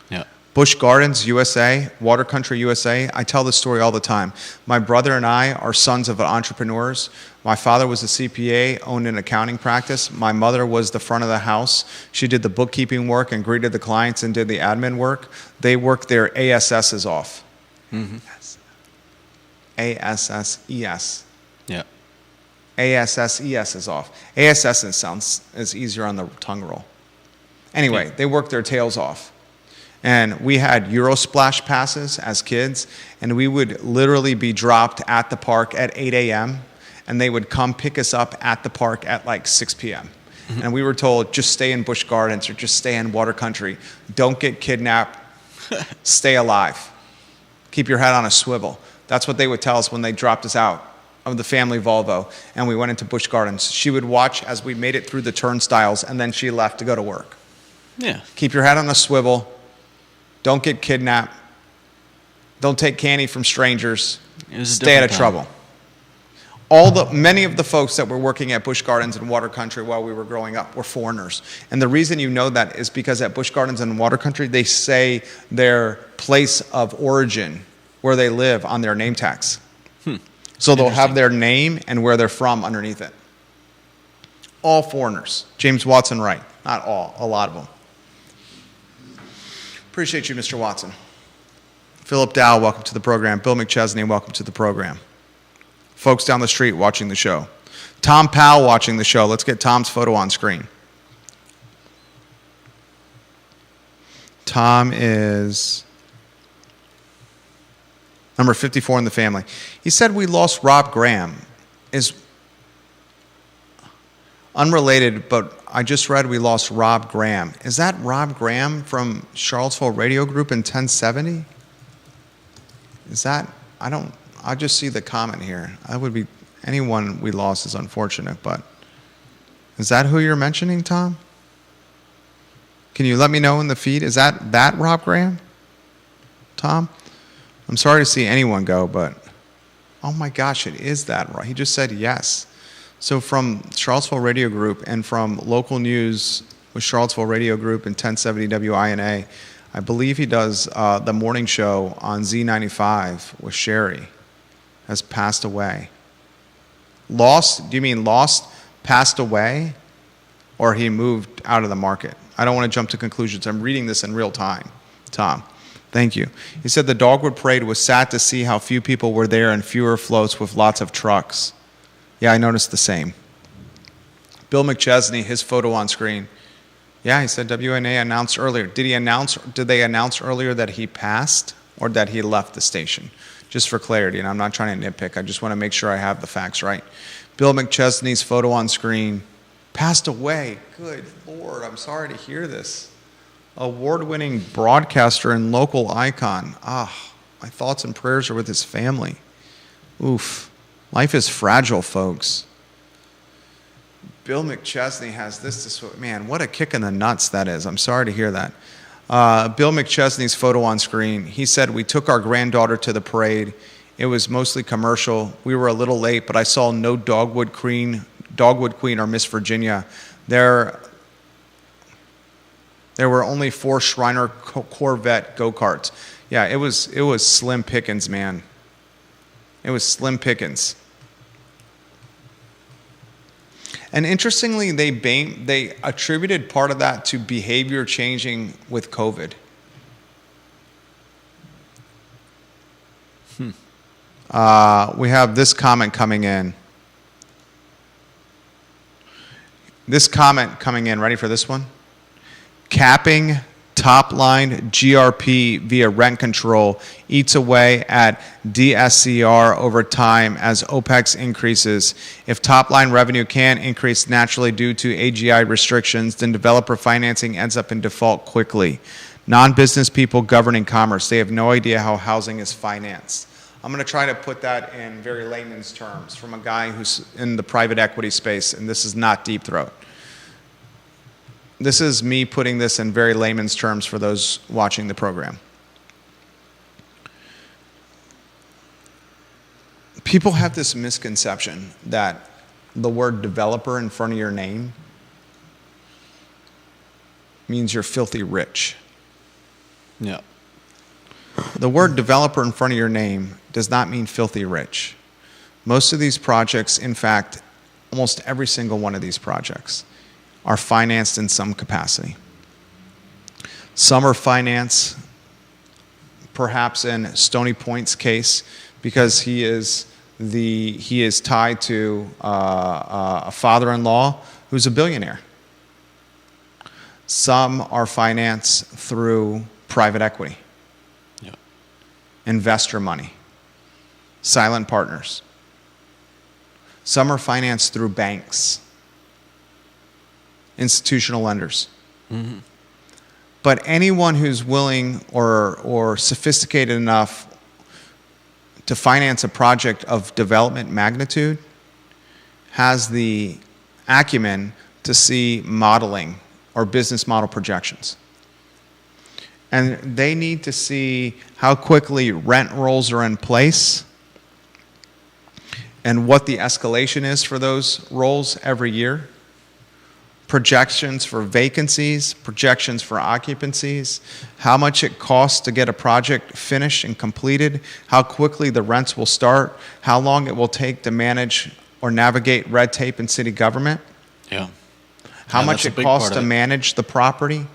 Yeah. Busch Gardens, USA, Water Country, USA. I tell this story all the time. My brother and I are sons of entrepreneurs. My father was a CPA, owned an accounting practice. My mother was the front of the house. She did the bookkeeping work and greeted the clients and did the admin work. They worked their ASSs off. ASSES. Yeah. ASSES is off. ASS is easier on the tongue roll. Anyway, they worked their tails off. And we had Eurosplash passes as kids, and we would literally be dropped at the park at 8 a.m., and they would come pick us up at the park at like 6 p.m. And we were told, just stay in Busch Gardens or just stay in Water Country. Don't get kidnapped. Stay alive. Keep your head on a swivel. That's what they would tell us when they dropped us out of the family Volvo, and we went into Busch Gardens. She would watch as we made it through the turnstiles, and then she left to go to work. Yeah. Keep your head on a swivel. Don't get kidnapped. Don't take candy from strangers. Stay out of trouble. Many of the folks that were working at Busch Gardens and Water Country while we were growing up were foreigners. And the reason you know that is because at Busch Gardens and Water Country, they say their place of origin, where they live, on their name tags. So they'll have their name and where they're from underneath it. All foreigners. James Watson, right. Not all, a lot of them. Appreciate you, Mr. Watson. Philip Dow, welcome to the program. Bill McChesney, welcome to the program. Folks down the street watching the show. Tom Powell watching the show. Let's get Tom's photo on screen. Tom is number 54 in the family. He said we lost Rob Graham. Unrelated, but I just read we lost Rob Graham. Is that Rob Graham from Charlottesville Radio Group in 1070? Is that, I just see the comment here. That would be, anyone we lost is unfortunate, but is that who you're mentioning, Tom? Can you let me know in the feed? Is that Rob Graham? Tom? I'm sorry to see anyone go, but oh my gosh, it is that, right? He just said yes. So from Charlottesville Radio Group and from local news with Charlottesville Radio Group and 1070 WINA, I believe he does the morning show on Z95 with Sherry, has passed away. Lost? Do you mean lost, passed away, or he moved out of the market? I don't want to jump to conclusions. I'm reading this in real time, Tom. Thank you. He said the Dogwood Parade was sad to see how few people were there and fewer floats with lots of trucks. Yeah, I noticed the same. Bill McChesney, his photo on screen. Yeah, he said WNA announced earlier. Did they announce earlier that he passed or that he left the station? Just for clarity, and I'm not trying to nitpick. I just want to make sure I have the facts right. Bill McChesney's photo on screen. Passed away. Good Lord, I'm sorry to hear this. Award-winning broadcaster and local icon. My thoughts and prayers are with his family. Oof. Life is fragile, folks. Bill McChesney has this. Man, what a kick in the nuts that is. I'm sorry to hear that. Bill McChesney's photo on screen. He said, we took our granddaughter to the parade. It was mostly commercial. We were a little late, but I saw no Dogwood Queen or Miss Virginia. There were only 4 Shriner Corvette go-karts. Yeah, it was slim pickings, man. It was slim pickings. And interestingly, they attributed part of that to behavior changing with COVID. We have this comment coming in. Ready for this one? Capping top-line GRP via rent control eats away at DSCR over time as OPEX increases. If top-line revenue can't increase naturally due to AGI restrictions, then developer financing ends up in default quickly. Non-business people governing commerce, they have no idea how housing is financed. I'm going to try to put that in very layman's terms from a guy who's in the private equity space, and this is not Deep Throat. This is me putting this in very layman's terms for those watching the program. People have this misconception that the word developer in front of your name means you're filthy rich. Yeah. The word developer in front of your name does not mean filthy rich. Most of these projects, in fact, almost every single one of these projects, are financed in some capacity. Some are financed, perhaps in Stony Point's case, because he is tied to a father-in-law who's a billionaire. Some are financed through private equity, investor money, silent partners. Some are financed through banks, institutional lenders. Mm-hmm. But anyone who's willing or sophisticated enough to finance a project of development magnitude has the acumen to see modeling or business model projections. And they need to see how quickly rent rolls are in place and what the escalation is for those rolls every year. Projections for vacancies, projections for occupancies, how much it costs to get a project finished and completed, how quickly the rents will start, how long it will take to manage or navigate red tape in city government. Yeah. How much it costs to manage the property.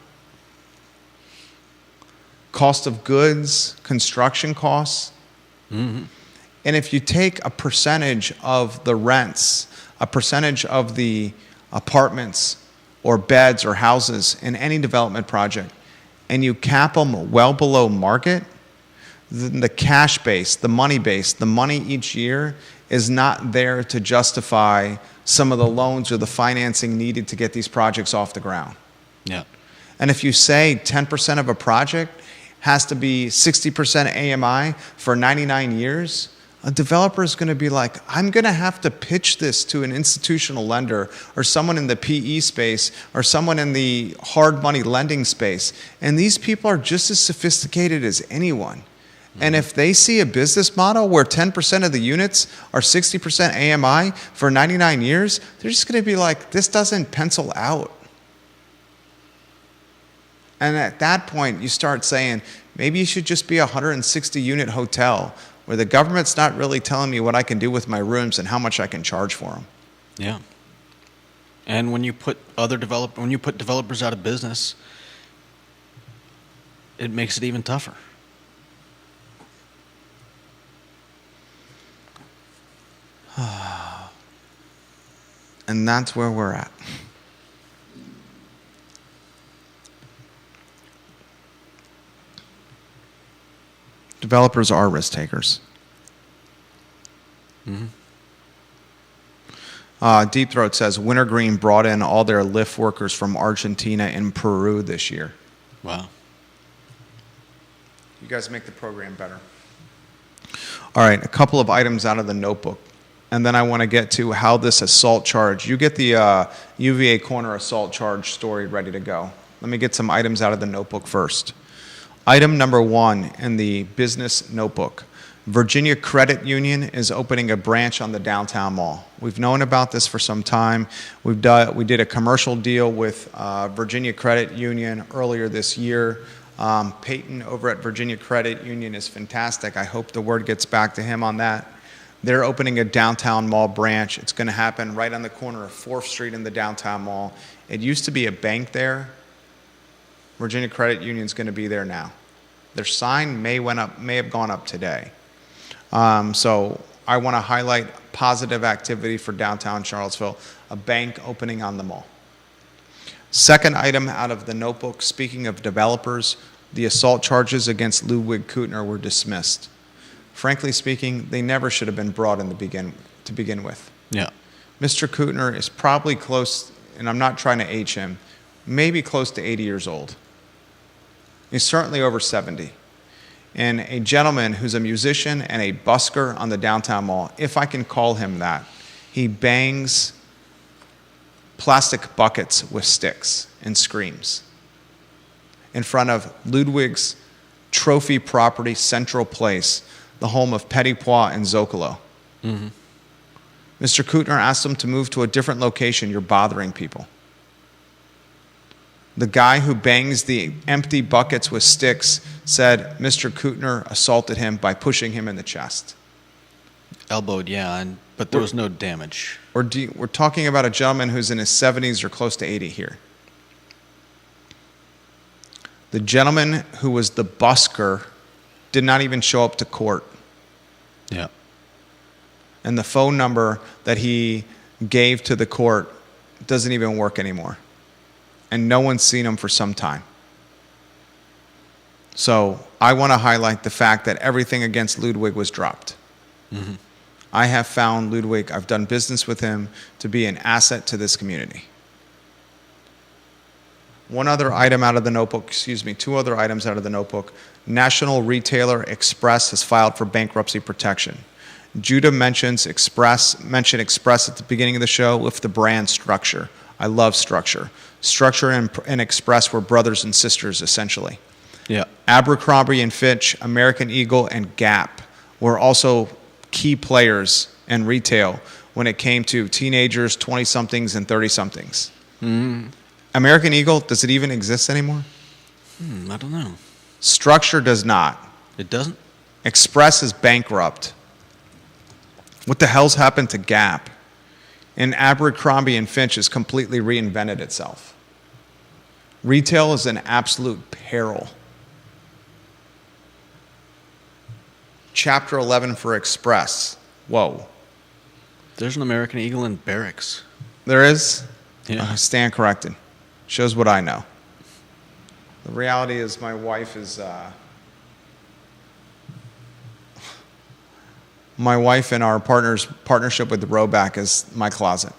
Cost of goods, construction costs. Mm-hmm. And if you take a percentage of the rents, a percentage of the apartments or beds or houses in any development project, and you cap them well below market, then the cash base, the money base, the money each year is not there to justify some of the loans or the financing needed to get these projects off the ground. Yeah. And if you say 10% of a project has to be 60% AMI for 99 years, a developer is going to be like, I'm going to have to pitch this to an institutional lender or someone in the PE space or someone in the hard money lending space. And these people are just as sophisticated as anyone. And if they see a business model where 10% of the units are 60% AMI for 99 years, they're just going to be like, this doesn't pencil out. And at that point, you start saying, maybe you should just be a 160 unit hotel where the government's not really telling me what I can do with my rooms and how much I can charge for them. Yeah. And when you put developers out of business, it makes it even tougher. And that's where we're at. Developers are risk takers. Deep Throat says Wintergreen brought in all their lift workers from Argentina and Peru this year. Wow. You guys make the program better. All right, a couple of items out of the notebook. And then I want to get to how this assault charge, you get the UVA corner assault charge story ready to go. Let me get some items out of the notebook first. Item number 1 in the business notebook. Virginia Credit Union is opening a branch on the downtown mall. We've known about this for some time. We did a commercial deal with Virginia Credit Union earlier this year. Peyton over at Virginia Credit Union is fantastic. I hope the word gets back to him on that. They're opening a downtown mall branch. It's going to happen right on the corner of 4th Street in the downtown mall. It used to be a bank there. Virginia Credit Union is going to be there now. Their sign may have gone up today. So I want to highlight positive activity for downtown Charlottesville, a bank opening on the mall. Second item out of the notebook, speaking of developers, the assault charges against Ludwig Kutner were dismissed. Frankly speaking, they never should have been brought to begin with. Yeah. Mr. Kutner is probably close, and I'm not trying to age him, maybe close to 80 years old. He's certainly over 70. And a gentleman who's a musician and a busker on the downtown mall, if I can call him that, he bangs plastic buckets with sticks and screams in front of Ludwig's trophy property, Central Place, the home of Petit Pois and Zocalo. Mm-hmm. Mr. Kutner asked him to move to a different location. You're bothering people. The guy who bangs the empty buckets with sticks said Mr. Kutner assaulted him by pushing him in the chest. Elbowed, yeah, but there was no damage. We're talking about a gentleman who's in his 70s or close to 80 here. The gentleman who was the busker did not even show up to court. Yeah. And the phone number that he gave to the court doesn't even work anymore. And no one's seen him for some time. So I want to highlight the fact that everything against Ludwig was dropped. Mm-hmm. I have found Ludwig, I've done business with him, to be an asset to this community. Two other items out of the notebook. National Retailer Express has filed for bankruptcy protection. Judah mentioned Express at the beginning of the show with the brand Structure. I love Structure. Structure and Express were brothers and sisters, essentially. Yeah. Abercrombie and Fitch, American Eagle, and Gap were also key players in retail when it came to teenagers, 20-somethings, and 30-somethings. Mm. American Eagle, does it even exist anymore? I don't know. Structure does not. It doesn't? Express is bankrupt. What the hell's happened to Gap? And Abercrombie and Fitch has completely reinvented itself. Retail is an absolute peril. Chapter 11 for Express. Whoa. There's an American Eagle in Barracks. There is? Yeah. Stand corrected. Shows what I know. The reality is my wife and our partnership with the Roback is my closet.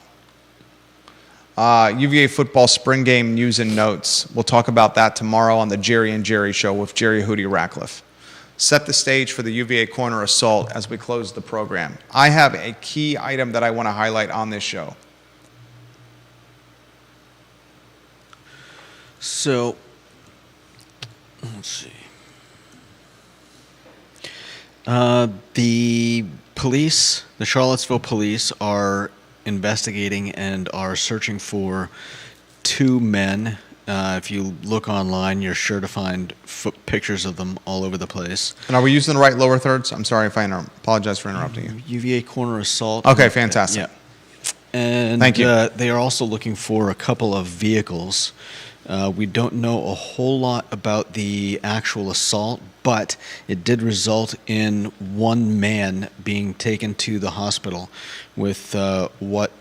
UVA football spring game news and notes. We'll talk about that tomorrow on the Jerry and Jerry Show with Jerry Hootie Ratcliffe. Set the stage for the UVA corner assault as we close the program. I have a key item that I want to highlight on this show. So, let's see. The police, the Charlottesville police, are investigating and are searching for two men. If you look online, you're sure to find pictures of them all over the place. And are we using the right lower thirds? I'm sorry if I apologize for interrupting you. UVA corner assault. Okay, fantastic. Yeah. And thank you. They are also looking for a couple of vehicles. We don't know a whole lot about the actual assault, but it did result in one man being taken to the hospital with what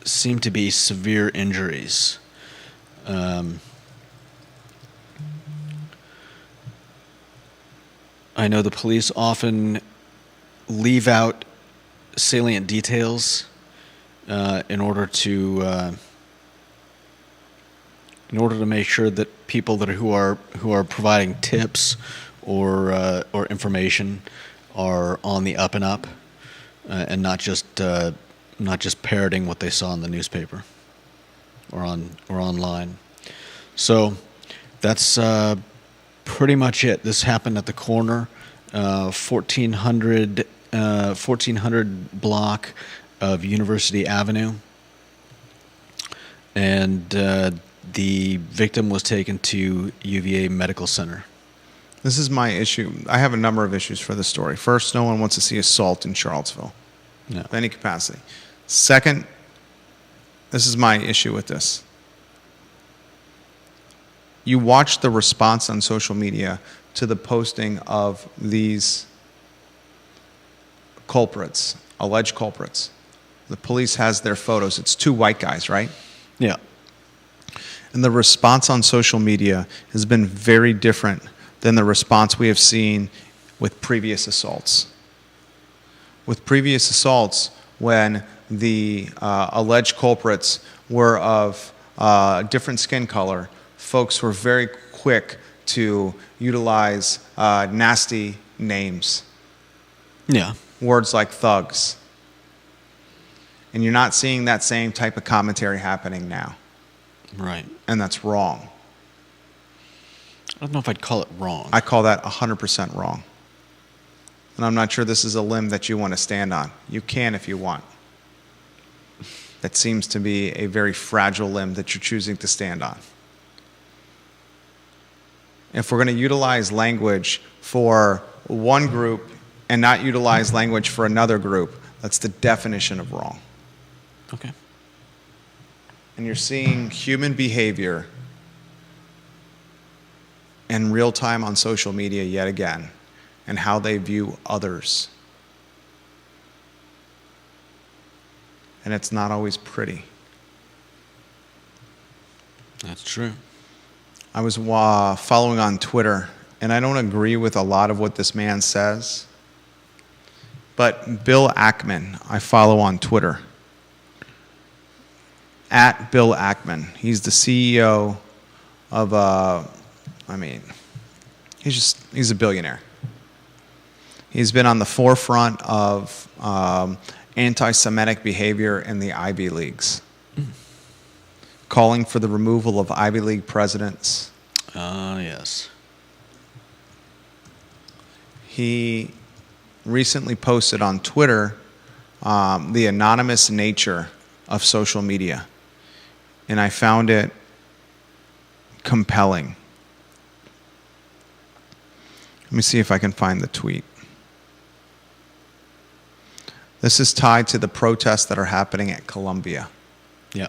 seemed to be severe injuries. I know the police often leave out salient details in order to make sure that people who are providing tips or information are on the up and up, and not just parroting what they saw in the newspaper or online. So that's pretty much it. This happened at the corner, 1400 block of University Avenue, and the victim was taken to UVA Medical Center. This is my issue. I have a number of issues for this story. First, no one wants to see assault in Charlottesville of any capacity. Second, this is my issue with this. You watch the response on social media to the posting of these culprits, alleged culprits. The police has their photos. It's two white guys, right? Yeah. And the response on social media has been very different than the response we have seen with previous assaults. With previous assaults, when the alleged culprits were of different skin color, folks were very quick to utilize nasty names. Yeah. Words like thugs. And you're not seeing that same type of commentary happening now. Right. And that's wrong. I don't know if I'd call it wrong. I call that 100% wrong. And I'm not sure this is a limb that you want to stand on. You can if you want. That seems to be a very fragile limb that you're choosing to stand on. If we're going to utilize language for one group and not utilize language for another group, that's the definition of wrong. Okay. And you're seeing human behavior in real time on social media yet again, and how they view others. And it's not always pretty. That's true. I was following on Twitter, and I don't agree with a lot of what this man says, but Bill Ackman, I follow on Twitter. At Bill Ackman. He's the CEO of, he's a billionaire. He's been on the forefront of anti-Semitic behavior in the Ivy Leagues, calling for the removal of Ivy League presidents. Yes. He recently posted on Twitter the anonymous nature of social media, and I found it compelling. Let me see if I can find the tweet. This is tied to the protests that are happening at Columbia. Yeah.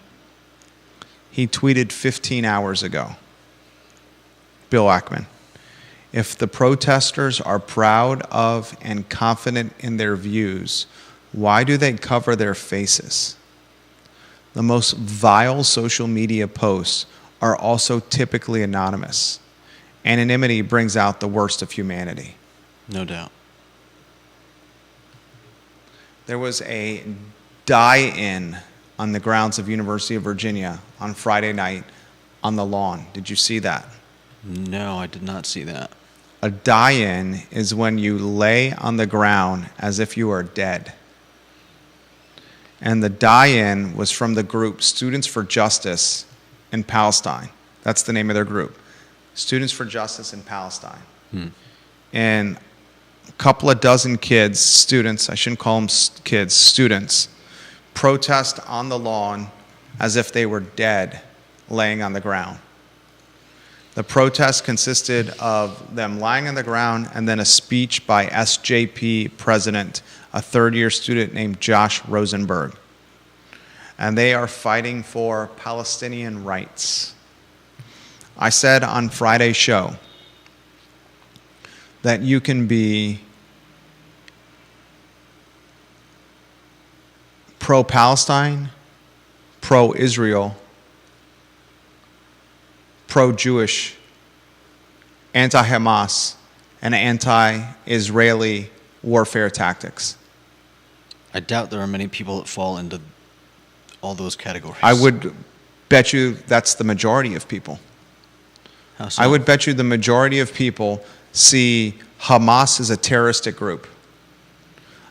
He tweeted 15 hours ago, Bill Ackman, if the protesters are proud of and confident in their views, why do they cover their faces? The most vile social media posts are also typically anonymous. Anonymity brings out the worst of humanity. No doubt. There was a die-in on the grounds of University of Virginia on Friday night on the lawn. Did you see that? No, I did not see that. A die-in is when you lay on the ground as if you are dead. And the die-in was from the group Students for Justice in Palestine. That's the name of their group. Students for Justice in Palestine. And a couple of dozen kids, students, I shouldn't call them kids, students, protest on the lawn as if they were dead, laying on the ground. The protest consisted of them lying on the ground and then a speech by SJP president, a third-year student named Josh Rosenberg. And they are fighting for Palestinian rights. I said on Friday's show that you can be pro-Palestine, pro-Israel, pro-Jewish, anti-Hamas, and anti-Israeli warfare tactics. I doubt there are many people that fall into all those categories. I would bet you that's the majority of people. How so? I would bet you the majority of people see Hamas as a terroristic group.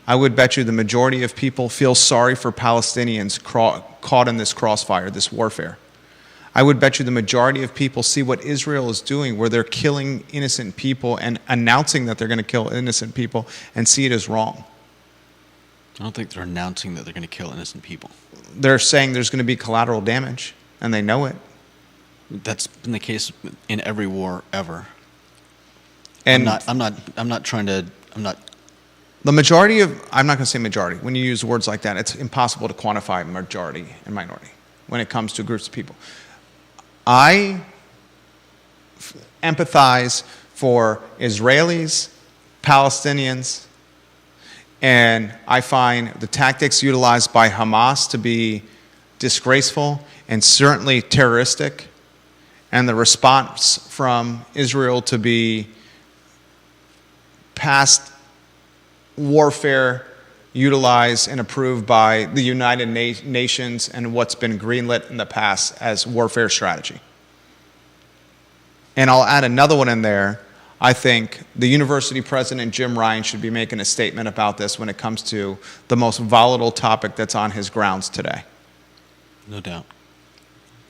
I would bet you the majority of people feel sorry for Palestinians caught in this crossfire, this warfare. I would bet you the majority of people see what Israel is doing, where they're killing innocent people and announcing that they're going to kill innocent people, and see it as wrong. I don't think they're announcing that they're going to kill innocent people. They're saying there's going to be collateral damage, and they know it. That's been the case in every war ever. And I'm not trying to. the majority of, I'm not going to say majority. When you use words like that, it's impossible to quantify majority and minority when it comes to groups of people. I empathize for Israelis, Palestinians, and I find the tactics utilized by Hamas to be disgraceful and certainly terroristic, and the response from Israel to be past warfare utilized and approved by the United Nations and what's been greenlit in the past as warfare strategy. And I'll add another one in there. I think the university president, Jim Ryan, should be making a statement about this when it comes to the most volatile topic that's on his grounds today. No doubt.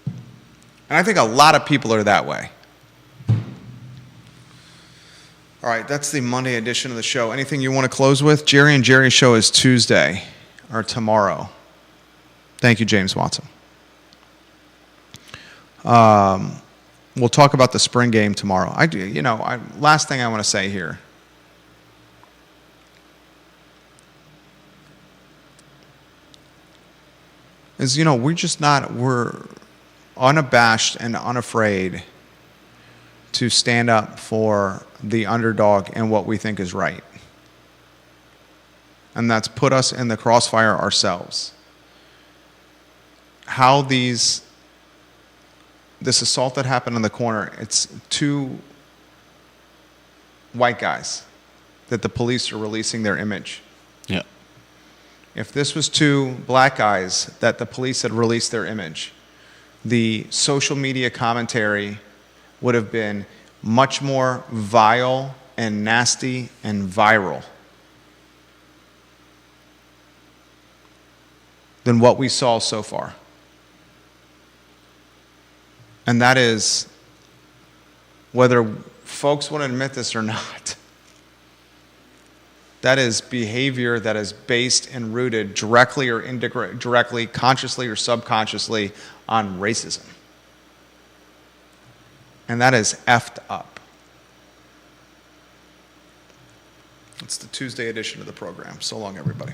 And I think a lot of people are that way. All right, that's the Monday edition of the show. Anything you want to close with? Jerry and Jerry's show is Tuesday, or tomorrow. Thank you, James Watson. We'll talk about the spring game tomorrow. Last thing I want to say here. Is, we're unabashed and unafraid to stand up for the underdog and what we think is right. And that's put us in the crossfire ourselves. How this assault that happened in the corner, it's two white guys that the police are releasing their image. Yeah. If this was two black guys that the police had released their image, the social media commentary would have been much more vile and nasty and viral than what we saw so far. And that is, whether folks want to admit this or not, that is behavior that is based and rooted directly or indirectly, consciously or subconsciously, on racism. And that is effed up. It's the Tuesday edition of the program. So long, everybody.